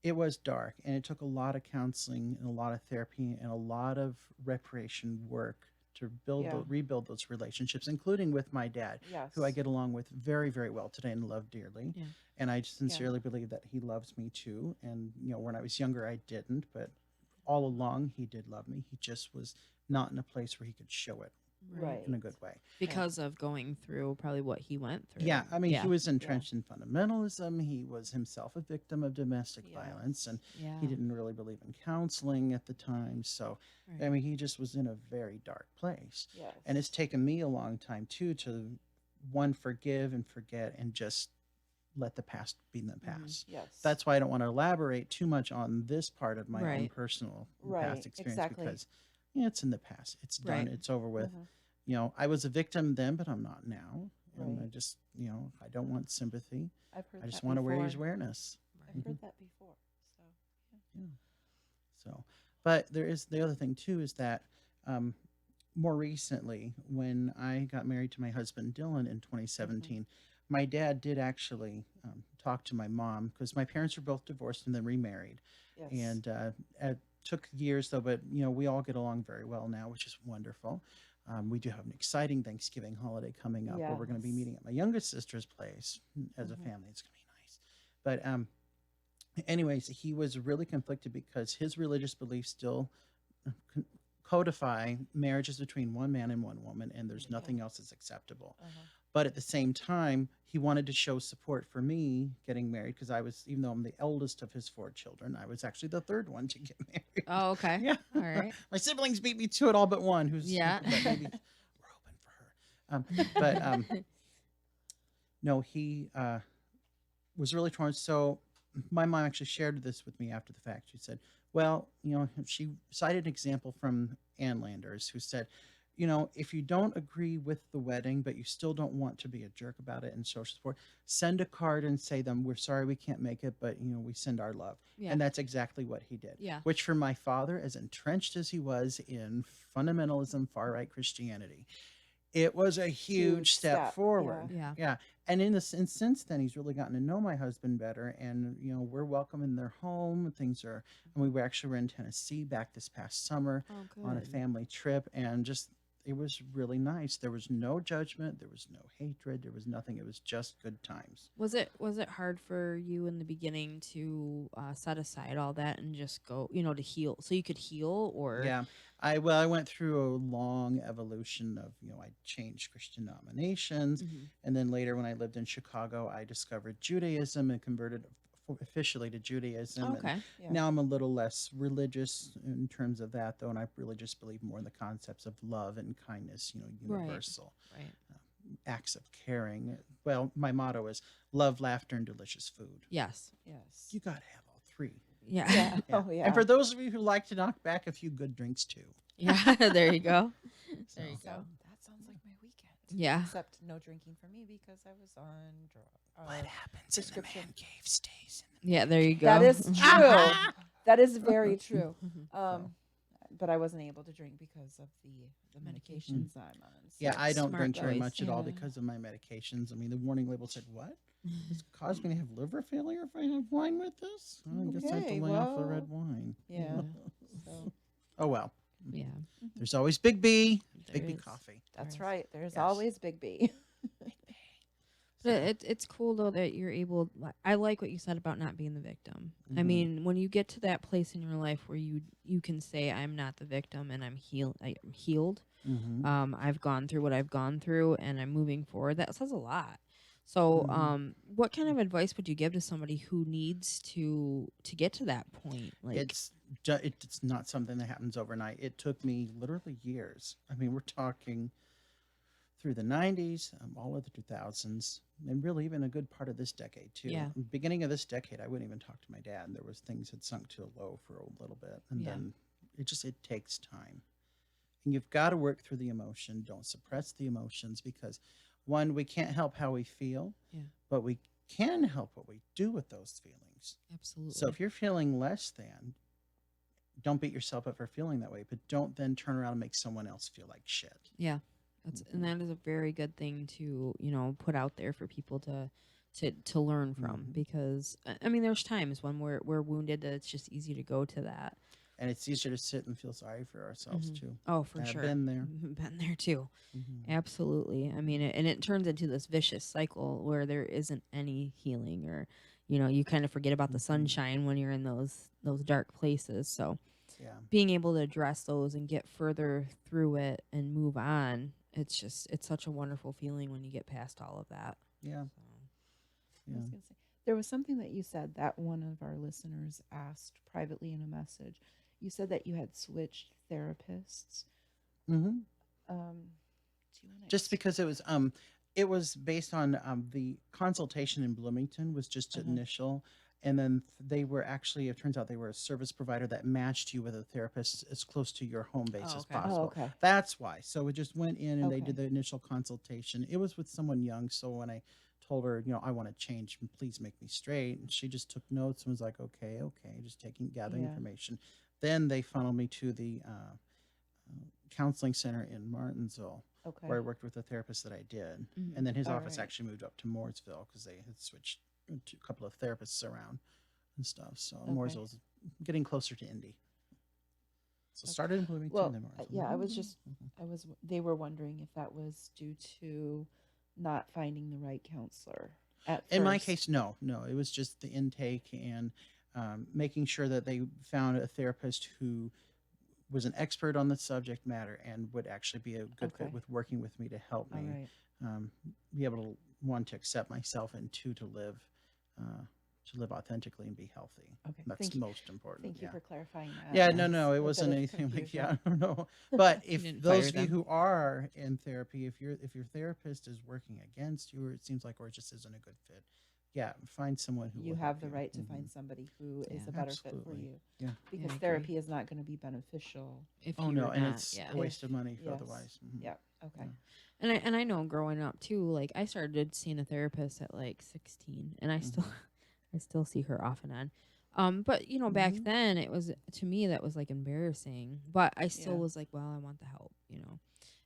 it was dark and it took a lot of counseling and a lot of therapy and a lot of reparation work to rebuild those relationships, including with my dad, who I get along with very, very well today and love dearly. Yeah. And I sincerely believe that he loves me too. And, when I was younger, I didn't, but all along he did love me. He just was not in a place where he could show it Right. in a good way. Because of going through probably what he went through. Yeah, I mean, he was entrenched in fundamentalism. He was himself a victim of domestic violence, and he didn't really believe in counseling at the time. So, I mean, he just was in a very dark place. Yes. And it's taken me a long time, too, to, one, forgive and forget and just let the past be in the past. Yes. That's why I don't want to elaborate too much on this part of my own personal past experience because it's in the past. It's done. It's over with. I was a victim then, but I'm not now. And I just, I don't want sympathy. I've heard I just that want to before. raise awareness. I've heard that before. So, So, but there is the other thing too is that more recently, when I got married to my husband Dylan in 2017, my dad did actually talk to my mom because my parents were both divorced and then remarried. Yes. And it took years though, but we all get along very well now, which is wonderful. We do have an exciting Thanksgiving holiday coming up where we're going to be meeting at my youngest sister's place as a family. It's going to be nice. But anyways, he was really conflicted because his religious beliefs still codify marriages between one man and one woman, and there's nothing else that's acceptable. But at the same time, he wanted to show support for me getting married because I was, even though I'm the eldest of his 4 children, I was actually the third one to get married. Oh, okay. Yeah. All right. My siblings beat me to it all but one who's, but maybe we're hoping for her. No, he was really torn. So my mom actually shared this with me after the fact. She said, well, she cited an example from Ann Landers who said, if you don't agree with the wedding, but you still don't want to be a jerk about it and social support, send a card and say them, we're sorry we can't make it, but we send our love. Yeah. And that's exactly what he did. Yeah. Which for my father, as entrenched as he was in fundamentalism, far-right Christianity, it was a huge step forward. Yeah. And since then, he's really gotten to know my husband better, and we're welcome in their home. And we were actually in Tennessee back this past summer on a family trip, and just it was really nice. There was no judgment, there was no hatred, there was nothing. It was just good times. Was it hard for you in the beginning to set aside all that and just go, to heal, so you could heal? Or Yeah, I went through a long evolution of I changed Christian denominations, and then later when I lived in Chicago, I discovered Judaism and converted officially to Judaism. Okay. Now I'm a little less religious in terms of that, though, and I really just believe more in the concepts of love and kindness, universal. Right. Acts of caring. Well, my motto is love, laughter, and delicious food. Yes. You got to have all 3. Yeah. Oh, yeah. And for those of you who like to knock back a few good drinks too. Yeah. There you go. There you go. That sounds like my weekend. Yeah. Except no drinking for me because I was on What happens prescription. in the man cave stays in the Yeah, there you go. That is Mhm. true. That is very true. Mhm. But I wasn't able to drink because of the Medication. medications I'm on. So. Yeah, I don't Smart drink very choice. much at all Yeah. because of my medications. I mean, the warning label said, "What? This caused me to have liver failure if I have wine with this?" Well, I guess I have to Okay, lay off the well, red wine. Yeah. So Oh well. Yeah. There's always Big B. There Big B is. coffee. that's Yes. right. There's Yes. always Big B. But it's cool though that you're able. I like what you said about not being the victim. I Mhm. mean, when you get to that place in your life where you can say I'm not the victim and I'm healed. I'm healed. Mm-hmm. I've gone through what I've gone through and I'm moving forward. That says a lot. So, Mhm. what kind of advice would you give to somebody who needs to get to that point? Like, It's not something that happens overnight. It took me literally years. I mean, we're talking through the 90s, all of the 2000s, and really even a good part of this decade too. Yeah. Beginning of this decade, I wouldn't even talk to my dad. There was things had sunk to a low for a little bit, and Yeah. then it takes time, and you've got to work through the emotion. Don't suppress the emotions because one, we can't help how we feel, Yeah. but we can help what we do with those feelings. absolutely. So if you're feeling less than, don't beat yourself up for feeling that way, but don't then turn around and make someone else feel like shit. Yeah. And that is a very good thing to, put out there for people to learn from Mhm. because I mean there's times when we're wounded that it's just easy to go to that. And it's easier to sit and feel sorry for ourselves Mhm. too. Oh, for I've sure. been there. Been there too. Mhm. Absolutely. I mean, it turns into this vicious cycle where there isn't any healing or you kind of forget about the Mhm. sunshine when you're in those dark places. So, Yeah. being able to address those and get further through it and move on, it's such a wonderful feeling when you get past all of that. Yeah. So, I Yeah. was gonna say, there was something that you said that one of our listeners asked privately in a message. You said that you had switched therapists. Mm-hmm. Do you want to Just because it was based on the consultation in Bloomington was just initial, and then they were actually, it turns out they were a service provider that matched you with a therapist as close to your home base as okay. possible. Oh, okay. That's why. So we just went in and they Okay. did the initial consultation. It was with someone young, so when I told her, I want to change, please make me straight, and she just took notes and was like, okay, just gathering Yeah. information. Then they funneled me to the counseling center in Martinsville, Okay. where I worked with a therapist that I did. Mhm. And then his All office right. actually moved up to Mooresville because they had switched to a couple of therapists around and stuff. So Okay. Mooresville's getting closer to Indy. So Okay. started in Bloomington, Well, then Mooresville. yeah, I was just, they were wondering if that was due to not finding the right counselor at In my first. case, no. It was just the intake and making sure that they found a therapist who was an expert on the subject matter and would actually be a good Okay. fit with working with me to help All me right. be able to, one, to accept myself, and two, to live authentically and be healthy. Okay. That's Thank you. most important. Thank you yeah. for clarifying that. Yeah, That no, was no, a it bit wasn't of anything like, confusion. yeah, I don't know. But if didn't those fire of you them. who are in therapy, if your therapist is working against you, or it seems like, or it just isn't a good fit, yeah, find someone who You will have help the you. right to Mhm. find somebody who is Yeah. a better fit for Absolutely. you. Yeah. Because I agree. therapy is not going to be beneficial. If Oh you're no, and not, it's yeah. a waste of money Yes. otherwise. Mhm. Yeah. Okay. Yeah. And I know growing up too, like I started seeing a therapist at like 16 and I still I still see her off and on. But back Mhm. then it was, to me that was like embarrassing, but I still Yeah. was like, well, I want the help.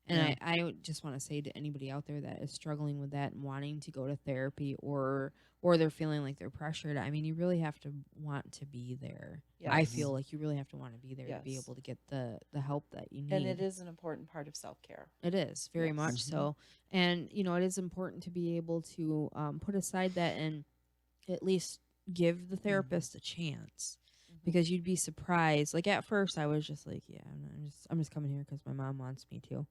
And Yeah. I would just want to say to anybody out there that is struggling with that and wanting to go to therapy or they're feeling like they're pressured. I mean, you really have to want to be there. I Yes. feel like you really have to want to be there to be Yes. able to get the help that you need. And it is an important part of self-care. It is very Yes. much so, and it is important to be able to put aside that and at least give the therapist a chance, because you'd be surprised. Like at first, I was just like, yeah, I'm just coming here because my mom wants me to.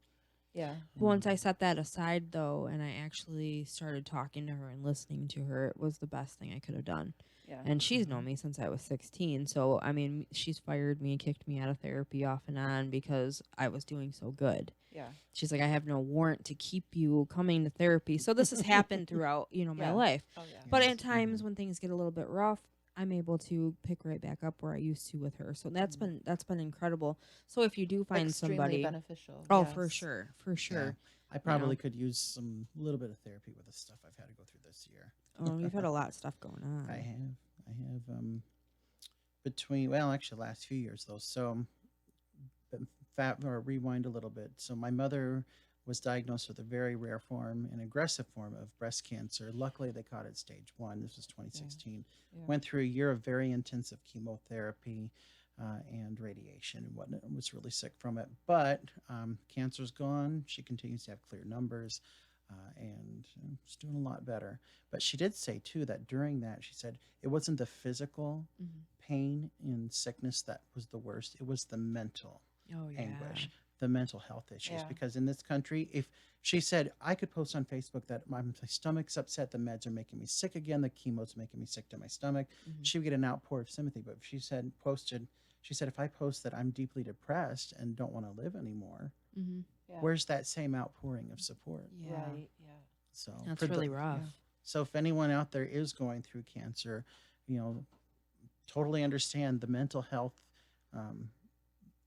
Yeah. But once I set that aside, though, and I actually started talking to her and listening to her, it was the best thing I could have done. Yeah. And she's known me since I was 16. So, I mean, she's fired me, kicked me out of therapy off and on because I was doing so good. Yeah. She's like, I have no warrant to keep you coming to therapy. So this has happened throughout, my Yeah. life. Oh yeah. But Yes. at times when things get a little bit rough, I'm able to pick right back up where I used to with her. So that's been incredible. So if you do find Extremely somebody, beneficial. oh, Yes. for sure. Yeah. I you know. probably could use some little bit of therapy with the stuff I've had to go through this year. Oh, you've had a lot of stuff going on. I have between, well, actually last few years though. So or rewind a little bit. So my mother was diagnosed with a very rare form, an aggressive form of breast cancer. Luckily, they caught it stage 1. This was 2016. Yeah. Went through a year of very intensive chemotherapy and radiation and whatnot. Was really sick from it, but cancer's gone. She continues to have clear numbers. And she's doing a lot better. But she did say too that during that, she said it wasn't the physical pain and sickness that was the worst. It was the mental anguish, the mental health issues. Yeah. Because in this country, if she said, I could post on Facebook that my stomach's upset, the meds are making me sick again, the chemo's making me sick to my stomach, she would get an outpour of sympathy. But if she said, if I post that I'm deeply depressed and don't want to live anymore, where's that same outpouring of support? Yeah. Right. Yeah. So That's really rough. Yeah. So if anyone out there is going through cancer, totally understand the mental health,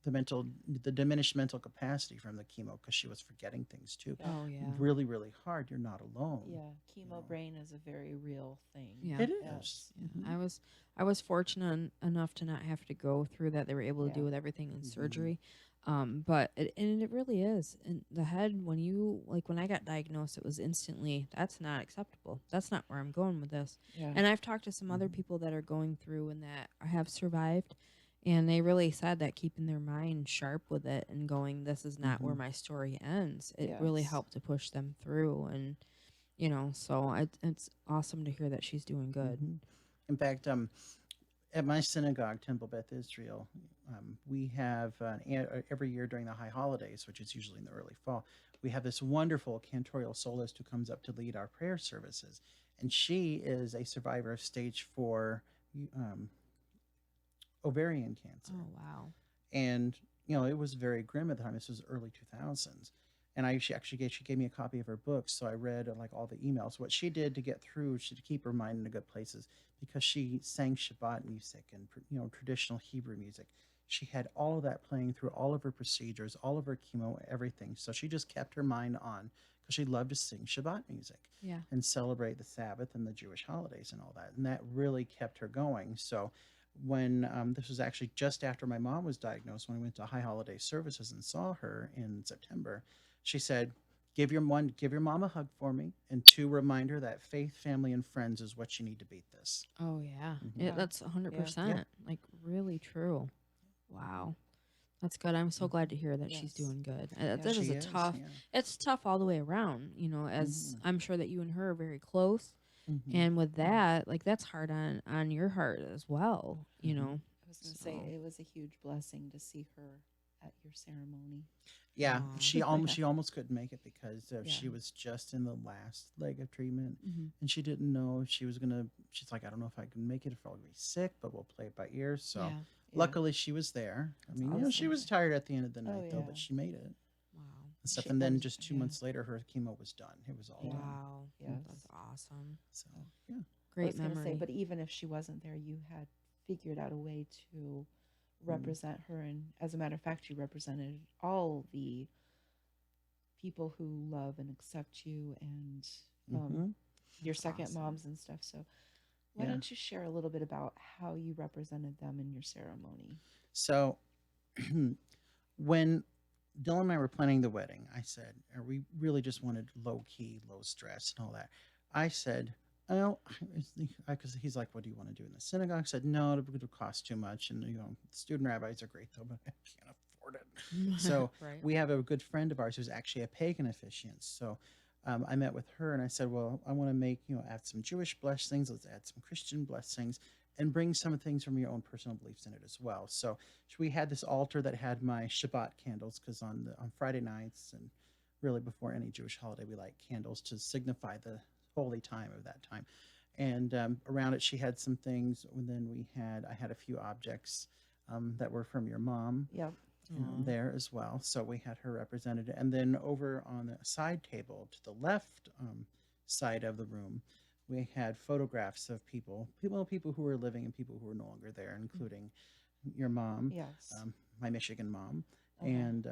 the diminished mental capacity from the chemo, because she was forgetting things too. Yeah. Oh, yeah. Really, really hard. You're not alone. Yeah. Chemo brain is a very real thing. Yeah. It Yes. is. Yeah. I was fortunate enough to not have to go through that. They were able to do with everything in surgery. But it really is in the head. When I got diagnosed, it was instantly, that's not acceptable. That's not where I'm going with this. Yeah. And I've talked to some other people that are going through and that have survived, and they really said that keeping their mind sharp with it and going, this is not where my story ends. It really Yes. helped to push them through. And, so it's awesome to hear that she's doing good. In fact, at my synagogue, Temple Beth Israel, we have every year during the high holidays, which is usually in the early fall, we have this wonderful cantorial soloist who comes up to lead our prayer services. And she is a survivor of stage 4 ovarian cancer. Oh, wow. And, it was very grim at the time. This was early 2000s. And she gave me a copy of her book. So I read all the emails. What she did to get through, to keep her mind in a good places, because she sang Shabbat music and, traditional Hebrew music. She had all of that playing through all of her procedures, all of her chemo, everything. So she just kept her mind on, because she loved to sing Shabbat music and celebrate the Sabbath and the Jewish holidays and all that. And that really kept her going. So when this was actually just after my mom was diagnosed, when I went to high holiday services and saw her in September, she said, give your mom a hug for me, and 2, remind her that faith, family, and friends is what you need to beat this. Oh, yeah. That's 100%. Like, really true. Wow. That's good. I'm so glad to hear that she's doing good. That is She a tough, yeah. it's tough all the way around, as I'm sure that you and her are very close. And with that, like, that's hard on your heart as well, I was going to say, it was a huge blessing to see her at your ceremony. Yeah, Aw. she almost couldn't make it because she was just in the last leg of treatment, and she didn't know if she was gonna. She's like, I don't know if I can make it, if I'll be sick, but we'll play it by ear. So luckily, she was there. I mean, she was tired at the end of the night though, but she made it. Wow. And stuff. And then just 2 months later, her chemo was done. It was all done. Wow. Yes. That's awesome. So yeah, I Great was gonna memory. say, but even if she wasn't there, you had figured out a way to represent her. And as a matter of fact, you represented all the people who love and accept you and your second awesome. moms and stuff. So why don't you share a little bit about how you represented them in your ceremony? So when Dylan and I were planning the wedding, I said, we really just wanted low key, low stress and all that. I said, oh, because he's like, what do you want to do in the synagogue? I said, no, it'll cost too much. And, student rabbis are great though, but I can't afford it. So we have a good friend of ours who's actually a pagan officiant. So I met with her and I said, well, I want to make, add some Jewish blessings. Let's add some Christian blessings and bring some things from your own personal beliefs in it as well. So we had this altar that had my Shabbat candles, because on Friday nights and really before any Jewish holiday, we light candles to signify the holy time of that time. And around it, she had some things. And then I had a few objects that were from your mom there as well. So we had her represented. And then over on the side table to the left side of the room, we had photographs of people who were living and people who were no longer there, including your mom, my Michigan mom, and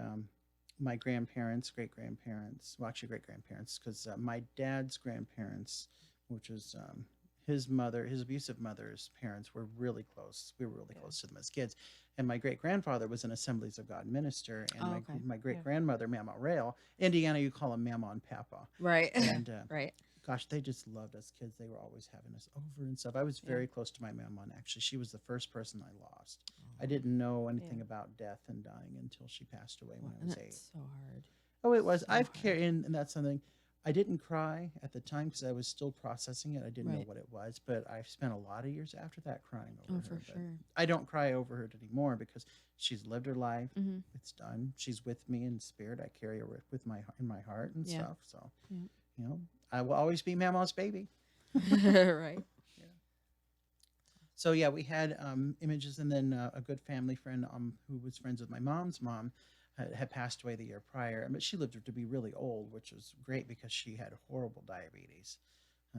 my grandparents, great-grandparents, well, actually great-grandparents, because my dad's grandparents, which was his mother, his abusive mother's parents, were really close. We were really close to them as kids. And my great-grandfather was an Assemblies of God minister. And my great-grandmother, Mama Rail, Indiana, you call them Mama and Papa. Right. And right. gosh, they just loved us kids. They were always having us over and stuff. I was very close to my mama, and actually, she was the first person I lost. I didn't know anything about death and dying until she passed away when I was 8. So hard. Oh, it was. So I've carried, and that's something. I didn't cry at the time because I was still processing it. I didn't know what it was, but I've spent a lot of years after that crying over her. For sure. I don't cry over her anymore because she's lived her life. It's done. She's with me in spirit. I carry her with in my heart and stuff. So, you know, I will always be Mama's baby. right. Yeah. So yeah, we had images, and then a good family friend who was friends with my mom's mom had passed away the year prior, but she lived to be really old, which was great because she had horrible diabetes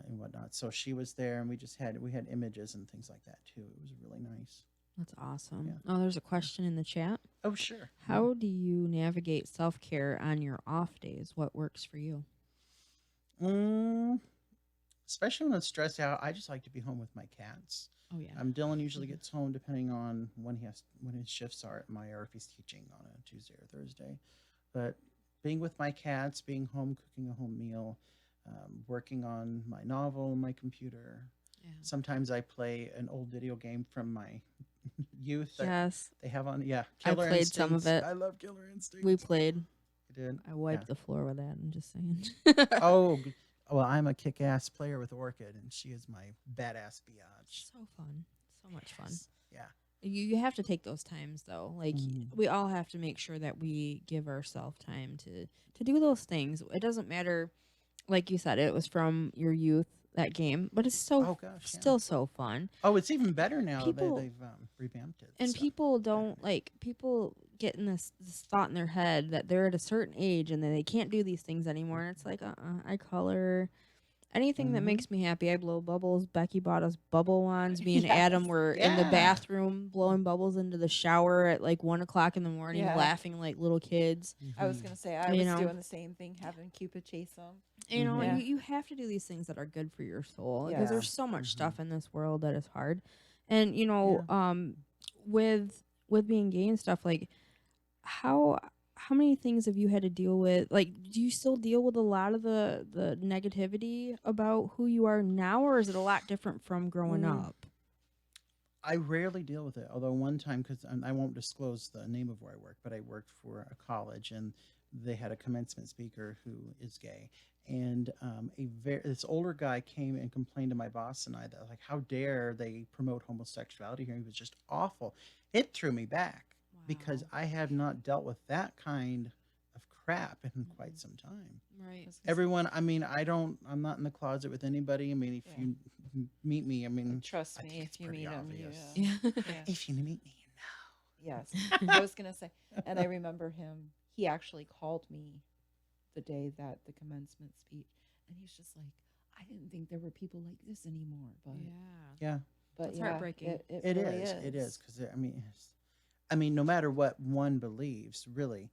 and whatnot. So she was there, and we had images and things like that too. It was really nice. That's awesome. Yeah. Oh, there's a question in the chat. Oh, sure. How do you navigate self-care on your off days? What works for you? Especially when I'm stressed out, I just like to be home with my cats. Oh yeah. Dylan usually gets home depending on when his shifts are or if he's teaching on a Tuesday or Thursday. But being with my cats, being home, cooking a home meal, working on my novel on my computer. Yeah. Sometimes I play an old video game from my youth. Yes. They have on. Yeah. I played Instincts. Some of it. I love Killer Instinct. We played. You did. I wiped the floor with that. I'm just saying. Oh. Well, I'm a kick-ass player with Orchid, and she is my badass biatch. So fun. So much fun. Yeah. You have to take those times, though. Like, we all have to make sure that we give ourselves time to do those things. It doesn't matter, like you said, it was from your youth, that game, but it's still so fun. Oh, it's even better now. They've revamped it. And people don't, people get in this thought in their head that they're at a certain age and that they can't do these things anymore. And it's like, I color. Anything that makes me happy, I blow bubbles. Becky bought us bubble wands. Me and Adam were in the bathroom blowing bubbles into the shower at like 1 o'clock in the morning, laughing like little kids. I was going to say, I was doing the same thing, having Cupid chase them. You know, you have to do these things that are good for your soul because there's so much stuff in this world that is hard. And, you know, with being gay and stuff, like, how many things have you had to deal with? Like, do you still deal with a lot of the negativity about who you are now, or is it a lot different from growing up? I rarely deal with it. Although one time, because I won't disclose the name of where I work, but I worked for a college, and they had a commencement speaker who is gay. And this older guy came and complained to my boss and I that, like, how dare they promote homosexuality here? He was just awful. It threw me back. Because I have not dealt with that kind of crap in quite some time. Right. Everyone, I mean, I'm not in the closet with anybody. I mean, if you meet me, I mean, trust me, if you meet him, if you meet me, you know. Yes. I was going to say, and I remember him, he actually called me the day that the commencement speech, and he's just like, I didn't think there were people like this anymore. But yeah. But it's heartbreaking. It really is. It is. Because, I mean, no matter what one believes, really,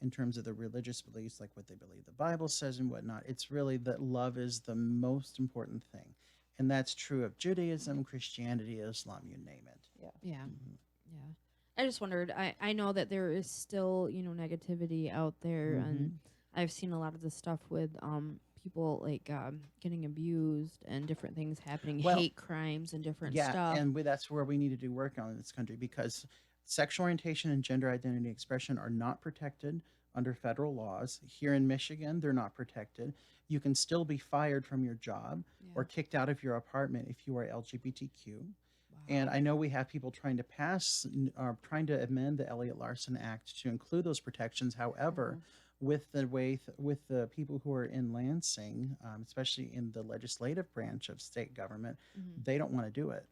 in terms of the religious beliefs, like what they believe the Bible says and whatnot, it's really that love is the most important thing. And that's true of Judaism, Christianity, Islam, you name it. Yeah. I just wondered, I know that there is still, you know, negativity out there, and I've seen a lot of this stuff with people like getting abused and different things happening, hate crimes and different stuff. Yeah, and that's where we need to do work on in this country, because sexual orientation and gender identity expression are not protected under federal laws. Here in Michigan, they're not protected. You can still be fired from your job or kicked out of your apartment if you are LGBTQ. Wow. And I know we have people trying to amend the Elliott Larson Act to include those protections. However, with the people who are in Lansing, especially in the legislative branch of state government, they don't want to do it.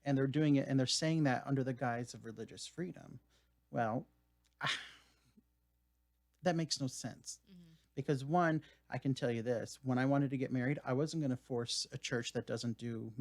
And they're doing it, and they're saying that under the guise of religious freedom. Well, that makes no sense. Because one, I can tell you this, when I wanted to get married, I wasn't going to force a church that doesn't do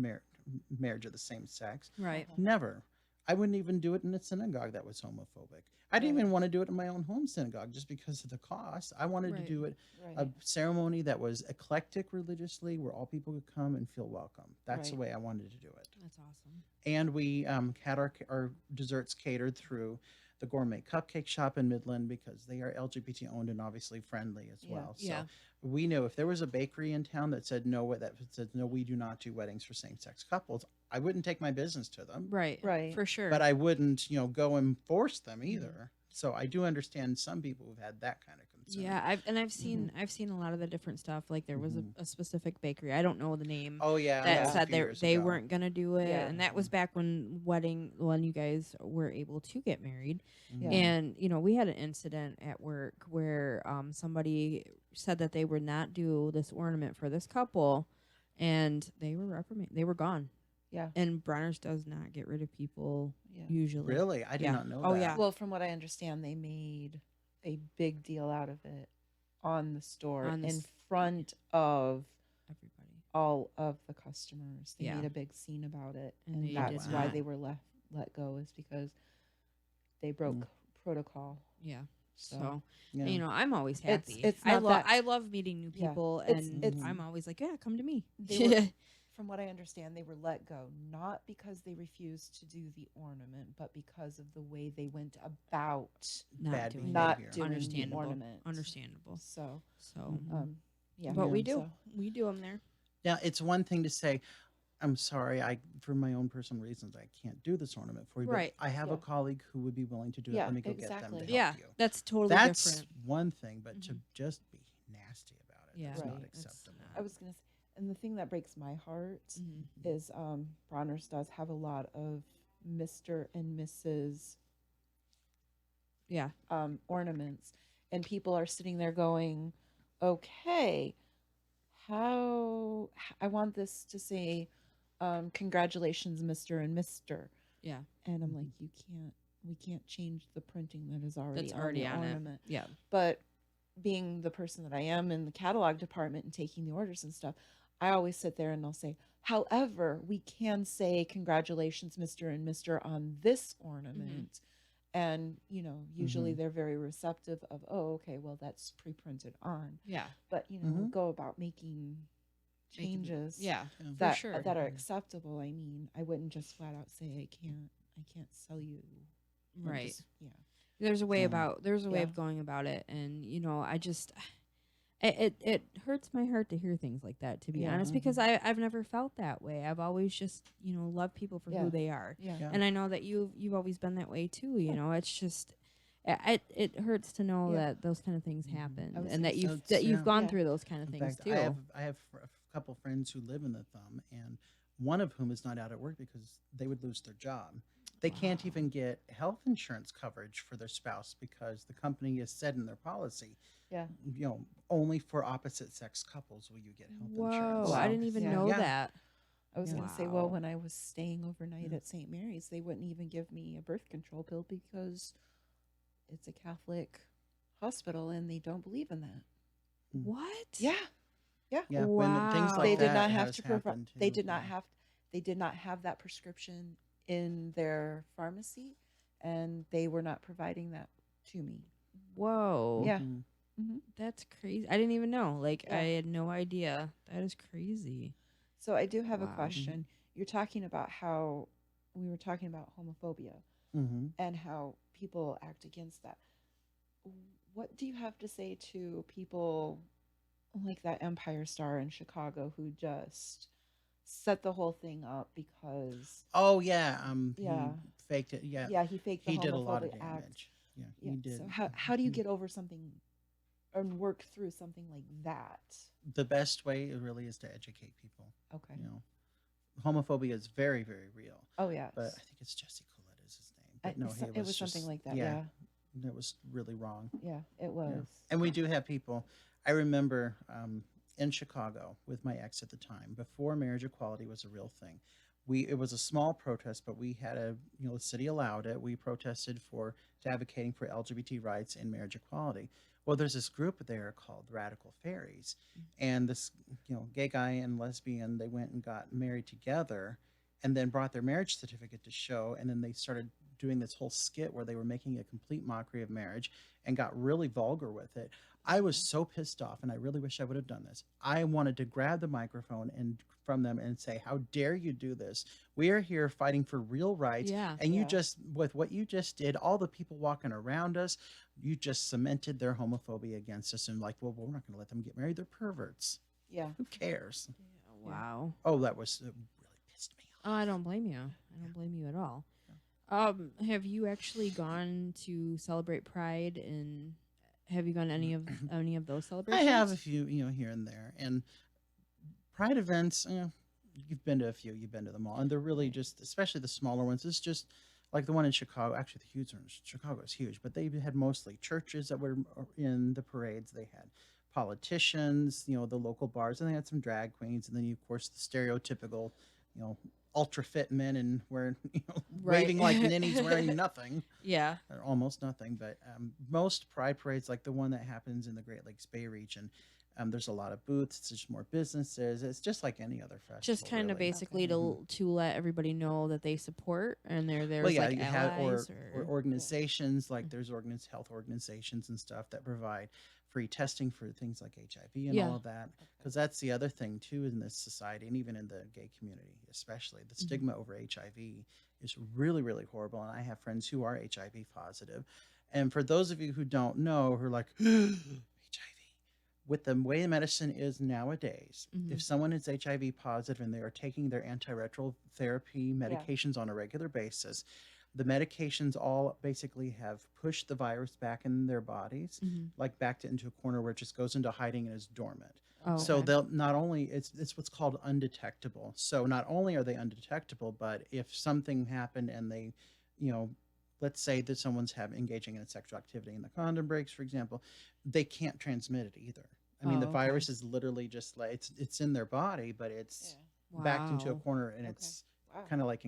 marriage of the same sex. Right. Never. I wouldn't even do it in a synagogue that was homophobic. I didn't Right. even want to do it in my own home synagogue just because of the cost. I wanted to Right. do it a Right. ceremony that was eclectic religiously, where all people could come and feel welcome. That's the Right. way I wanted to do it. That's awesome. And we had our desserts catered through the Gourmet Cupcake Shop in Midland because they are LGBT owned and obviously friendly as Yeah. well. So Yeah. we knew if there was a bakery in town that said no, we do not do weddings for same sex couples, I wouldn't take my business to them, Right. Right. For sure. but I wouldn't go and force them either. So I do understand some people who've had that kind of concern. Yeah, I've seen a lot of the different stuff. Like there was Mhm. a specific bakery. I don't know the name. Oh yeah, That that was a said few years they ago. weren't gonna do it, Yeah. and that was back when you guys were able to get married. Yeah. And we had an incident at work where somebody said that they would not do this ornament for this couple, and they were reprimanded. They were gone. Yeah. And Bronner's does not get rid of people Yeah. usually. Really, I did Yeah. not know Oh, that. yeah. Well, from what I understand, they made a big deal out of it on the store On the in s- front of Everybody. all of the customers. They Yeah. made a big scene about it, And and they that's did why not. they were let go, is because they broke protocol. Yeah. So, So Yeah. I'm always It's- happy. it's not that- I love meeting new Yeah. people, It's- and it's- I'm always like, yeah, come to me. they were, from what I understand, they were let go not because they refused to do the ornament, but because of the way they went about not Bad doing not behavior. doing the Understandable. ornament. Understandable. So, So, yeah. but we Yeah. do So, we do them there. Now, it's one thing to say, I'm sorry, for my own personal reasons, I can't do this ornament for you. Right. But I have Yeah. a colleague who would be willing to do it. Yeah, Let me go get them exactly. to help Yeah, you. that's totally That's different. one thing, but to Mhm. just be nasty about it, Yeah. that's not Right. It's acceptable. not. I was gonna say, and the thing that breaks my heart Mhm. is Bronner's does have a lot of Mr. and Mrs. Yeah. Ornaments, and people are sitting there going, "Okay, how I want this to say, congratulations, Mr. and Mr." Yeah. And I'm like, we can't change the printing that is already That's already on on the it. ornament. Yeah. But being the person that I am in the catalog department and taking the orders and stuff, I always sit there and I'll say, however, we can say congratulations, Mr. and Mr. on this ornament. And, usually they're very receptive of, oh, okay, well, that's pre-printed on. Yeah. But, go about making changes Yeah. Yeah. that sure. that are acceptable. I mean, I wouldn't just flat out say I can't sell you. and Right. just- yeah. There's a way Yeah. way Yeah. of going about it, and I just it hurts my heart to hear things like that, to be Yeah. honest, because I've never felt that way. I've always just loved people for Yeah. who they are, Yeah. Yeah. and I know that you've always been that way too. It's just it hurts to know Yeah. that those kind of things Mhm. happen, I was and gonna that you've say- gone Yeah. through those kind of In things fact, too. I have a couple friends who live in the Thumb, and one of whom is not out at work because they would lose their job. They can't Wow. even get health insurance coverage for their spouse because the company has said in their policy, Yeah. only for opposite sex couples will you get health Whoa! insurance. I Wow. didn't even Yeah. know Yeah. that. I was Yeah. going to say, well, Wow. when I was staying overnight Yeah. at St. Mary's, they wouldn't even give me a birth control pill because it's a Catholic hospital and they don't believe in that. What? Yeah. Yeah, when Wow. things like They that did not have has to provide. happened They too, did not yeah. have. They did not have that prescription in their pharmacy, and they were not providing that to me. Whoa. Yeah. Mhm. That's crazy. I didn't even know. Like, Yeah. I had no idea. That is crazy. So I do have a Wow. question. You're talking about how we were talking about homophobia Mhm. and how people act against that. What do you have to say to people like that Empire Star in Chicago who just set the whole thing up because Oh yeah, Yeah. he faked it. Yeah, yeah, he faked the he did a lot of homophobic act. damage. Yeah, Yeah. he did. So how do you Mhm. get over something and work through something like that? The best way really is to educate people. Okay. Homophobia is very, very real. Oh yeah. But I think it's Jesse Collette is his name. But no, it was something just- like that. Yeah. It was really wrong. Yeah, it was. And we do have people. I remember in Chicago with my ex at the time, before marriage equality was a real thing. It was a small protest, but we had the city allowed it. We protested for advocating for LGBT rights and marriage equality. Well, there's this group there called Radical Fairies, and this gay guy and lesbian, they went and got married together, and then brought their marriage certificate to show. And then they started doing this whole skit where they were making a complete mockery of marriage and got really vulgar with it. I was so pissed off, and I really wish I would have done this. I wanted to grab the microphone and from them and say, "How dare you do this? We are here fighting for real rights, Yeah. and you just, with what you just did, all the people walking around us, you just cemented their homophobia against us." And like, well, we're not going to let them get married. They're perverts. Yeah. Who cares? Yeah, wow. Oh, that was really pissed me off. Oh, I don't blame you. I don't blame you at all. Have you actually gone to celebrate Pride, and have you gone to any of those I celebrations? have a few, here and there, and Pride events. You've been to a few. You've been to them all, and they're really just, especially the smaller ones. It's just like the one in Chicago. Actually, the huge one in Chicago is huge, but they had mostly churches that were in the parades. They had politicians, the local bars, and they had some drag queens, and then of course the stereotypical, ultra fit men and wearing, waving like ninnies, wearing nothing. Yeah. Or almost nothing. But most pride parades, like the one that happens in the Great Lakes Bay region, there's a lot of booths. It's just more businesses. It's just like any other festival. Just kind of really. basically to let everybody know that they support, and there's Well, yeah, like you have allies or organizations like there's health organizations and stuff that provide free testing for things like HIV and all of that. Because that's the other thing too in this society, and even in the gay community, especially the stigma over HIV is really, really horrible. And I have friends who are HIV positive. And for those of you who don't know, who are like HIV, with the way medicine is nowadays, if someone is HIV positive and they are taking their antiretroviral therapy medications on a regular basis, the medications all basically have pushed the virus back in their bodies, like backed it into a corner where it just goes into hiding and is dormant. Oh, So okay. they'll not only it's what's called undetectable. So not only are they undetectable, but if something happened and they, let's say that someone's engaging in a sexual activity and the condom breaks, for example, they can't transmit it either. I mean, the virus is literally just like it's in their body, but it's backed into a Wow. corner, and it's kind of like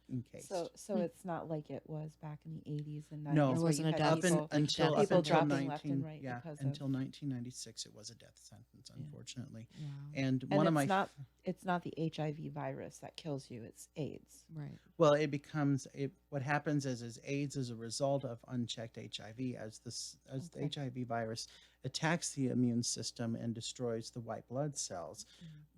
encased. So it's not like it was back in the 80s and 90s. No, where it wasn't you a had death people, until people dropping 19, left and right because until of 1996, it was a death sentence, unfortunately. Wow. And and one of it's my not it's not the HIV virus that kills you, it's AIDS. Right. well, it becomes what happens is AIDS is a result of unchecked HIV as the HIV virus attacks the immune system and destroys the white blood cells.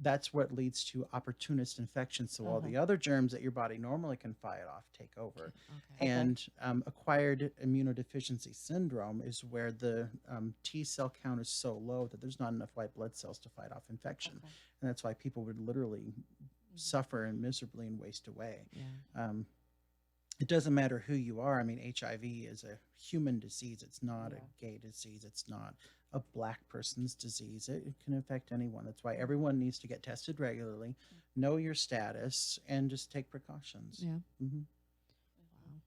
That's what leads to opportunist infections. So all the other germs that your body normally can fight off take over. Okay. And acquired immunodeficiency syndrome is where the T cell count is so low that there's not enough white blood cells to fight off infection. And that's why people would literally suffer and miserably and waste away. Yeah. It doesn't matter who you are. I mean, HIV is a human disease. It's not a gay disease. It's not a black person's disease. It can affect anyone. That's why everyone needs to get tested regularly, know your status, and just take precautions. Yeah. Mm-hmm. Wow.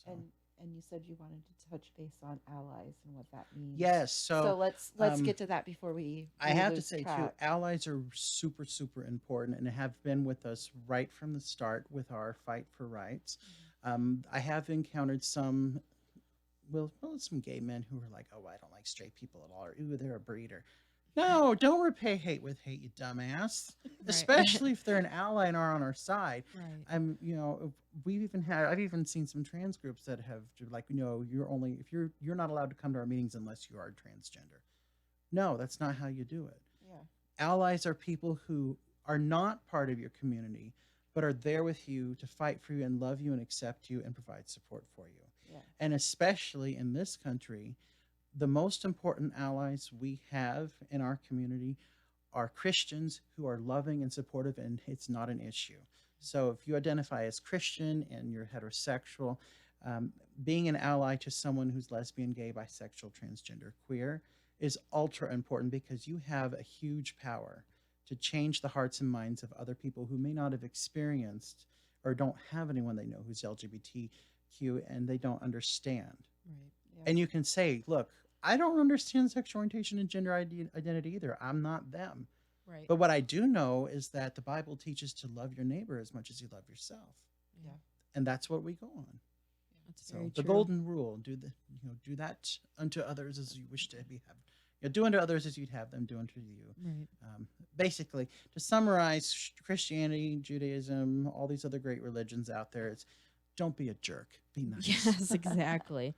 So. And you said you wanted to touch base on allies and what that means. Yes. So let's get to that before we I have to lose say track. too, allies are super, super important and have been with us right from the start with our fight for rights. I have encountered some gay men who are like, "Oh, I don't like straight people at all," or "Ooh, they're a breeder." No, don't repay hate with hate, you dumbass. Especially if they're an ally and are on our side. Right. I've even seen some trans groups that have like, you're not allowed to come to our meetings unless you are transgender. No, that's not how you do it. Yeah. Allies are people who are not part of your community, but are there with you to fight for you and love you and accept you and provide support for you. Yeah. And especially in this country, the most important allies we have in our community are Christians who are loving and supportive, and it's not an issue. So if you identify as Christian and you're heterosexual, being an ally to someone who's lesbian, gay, bisexual, transgender, queer is ultra important because you have a huge power to change the hearts and minds of other people who may not have experienced or don't have anyone they know who's LGBTQ and they don't understand. Right. Yeah. And you can say, look, I don't understand sexual orientation and gender identity either. I'm not them. Right. But what I do know is that the Bible teaches to love your neighbor as much as you love yourself. Yeah. And that's what we go on. That's So very the true. golden rule: do that unto others as you wish to have do unto others as you'd have them do unto you. Right. Basically, to summarize Christianity, Judaism, all these other great religions out there, it's don't be a jerk. Be nice. Yes, exactly.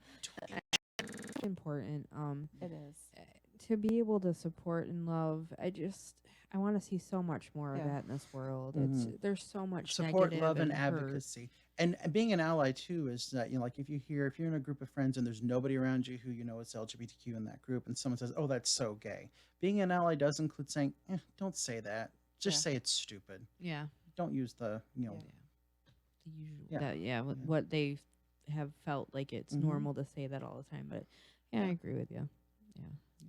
It's important. It is. To be able to support and love. I want to see so much more of that in this world. There's so much support, negative love, and hurt. advocacy. And being an ally too is that, like if you're in a group of friends and there's nobody around you who is LGBTQ in that group, and someone says, "Oh, that's so gay," being an ally does include saying, "Don't say that. Just say it's stupid." Yeah. Don't use the The usual. What they have felt like it's normal to say that all the time. But I agree with you. Yeah.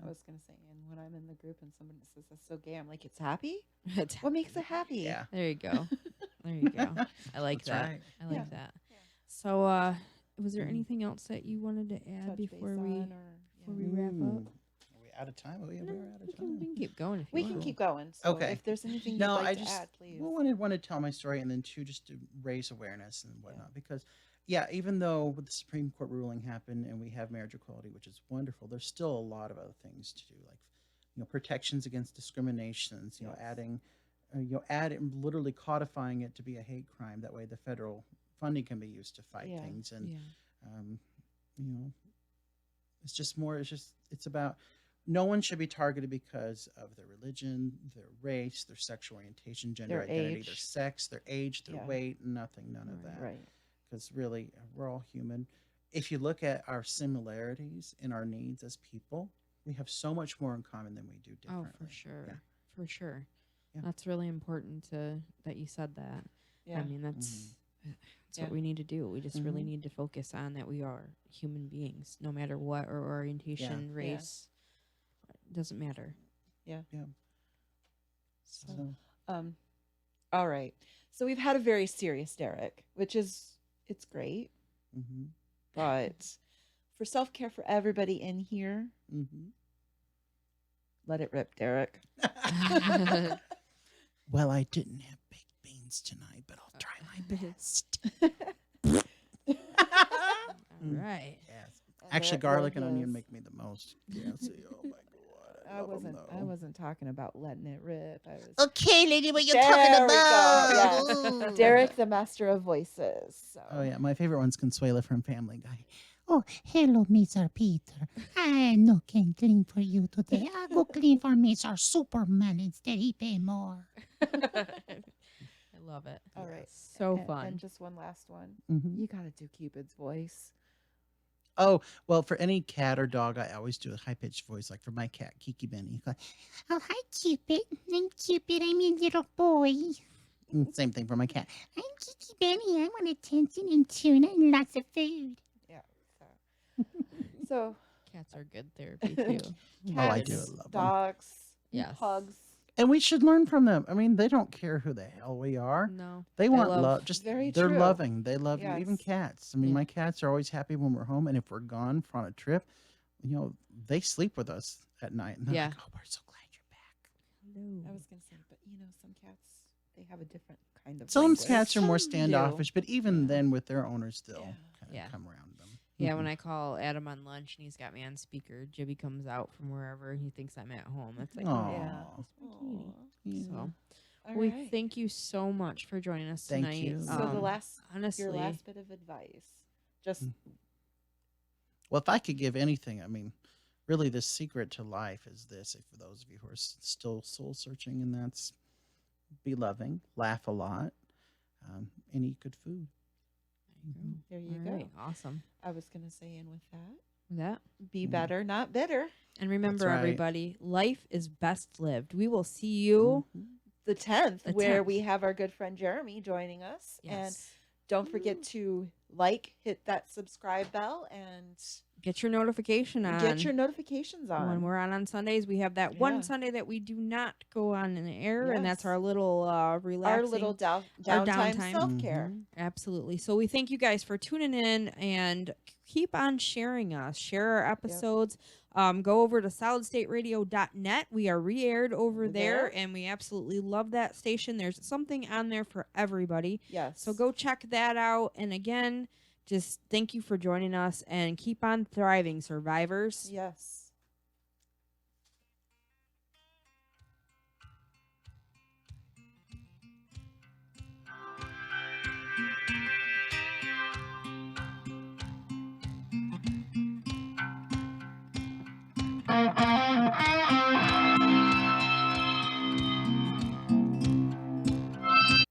I was going to say, and when I'm in the group and somebody says that's so gay, I'm like, it's happy? It's What makes it happy? Yeah. There you go. There you go. I like That's that. right. I like that. Yeah. So, was there anything else that you wanted to add Touch before base we on before we wrap up? Are we out of time? We are No, out we of can time. keep going if you We want. can keep going. So Okay. if there's anything you'd No, like I to just add, please. want to tell my story, and then two, just to raise awareness and whatnot, because even though the Supreme Court ruling happened and we have marriage equality, which is wonderful, there's still a lot of other things to do, like protections against discriminations, adding literally codifying it to be a hate crime. That way the federal funding can be used to fight things. And it's about, no one should be targeted because of their religion, their race, their sexual orientation, gender Their identity, age. their sex, their age, their weight, none of that. Right. Because really, we're all human. If you look at our similarities in our needs as people, we have so much more in common than we do differently. Oh, for sure. Yeah. For sure. Yeah. That's really important that you said that. Yeah. I mean, that's what we need to do. We just really need to focus on that we are human beings, no matter what our orientation, race. It doesn't matter. Yeah. Yeah. So, all right. So we've had a very serious Derrick, which is, it's great. But for self-care for everybody in here, let it rip, Derrick. Well, I didn't have baked beans tonight, but I'll try my best. All right. Yes. Actually, garlic and onion make me the most. Yes. Oh my God. I wasn't talking about letting it rip. I was Okay, lady, what you There talking we about? go, yeah. Derrick, the master of voices. So. Oh yeah, my favorite one's Consuela from Family Guy. Oh, hello, Mr. Peter. I no can clean for you today. I go clean for Mr. Superman instead. He pay more. I love it. All right. So fun. And just one last one. Mm-hmm. You got to do Cupid's voice. Oh, well, for any cat or dog, I always do a high-pitched voice, like for my cat, Kiki Benny. Oh, hi, Cupid. I'm Cupid. I'm your little boy. Same thing for my cat. I'm Kiki Benny. I want attention and tuna and lots of food. Yeah. So Cats are good therapy too. cats, I do love them. dogs, Yes. pugs. And we should learn from them. I mean, they don't care who the hell we are. No. They want love- love. Just Very they're true. loving. They love you. Even Yes. cats. I mean, my cats are always happy when we're home, and if we're gone on a trip, they sleep with us at night. And they're like, "Oh, we're so glad you're back." I was gonna say, but some cats, they have a different kind of. Some language. cats are more Some do. standoffish, but even then, with their owners, they'll kind Yeah. of come around them. Yeah, when I call Adam on lunch and he's got me on speaker, Jibby comes out from wherever and he thinks I'm at home. It's like, Aw. Yeah. that's my cutie. Yeah. So All we right. thank you so much for joining us Thank tonight. you. So honestly, your last bit of advice, just Well, if I could give anything, I mean, really, the secret to life is this. For those of you who are still soul searching, and that's be loving, laugh a lot, and eat good food. there you All go. right, awesome. I was gonna say, and with that, That. be better, not bitter. And remember, right. everybody, life is best lived. We will see you. The 10th, The where 10th. we have our good friend Jeremy joining us, and Yes. don't forget to hit that subscribe bell, and Get your notification on. get your notifications on. When we're on Sundays, we have that one Yeah. Sunday that we do not go on in the air, and that's Yes. our little relaxing. our little our downtime downtime. self-care. Absolutely. So we thank you guys for tuning in and keep on sharing us. Share our episodes. Go over to solidstateradio.net. We are re-aired over there, and we absolutely love that station. There's something on there for everybody. Yes. So go check that out. And again, just thank you for joining us and keep on thriving, survivors. Yes.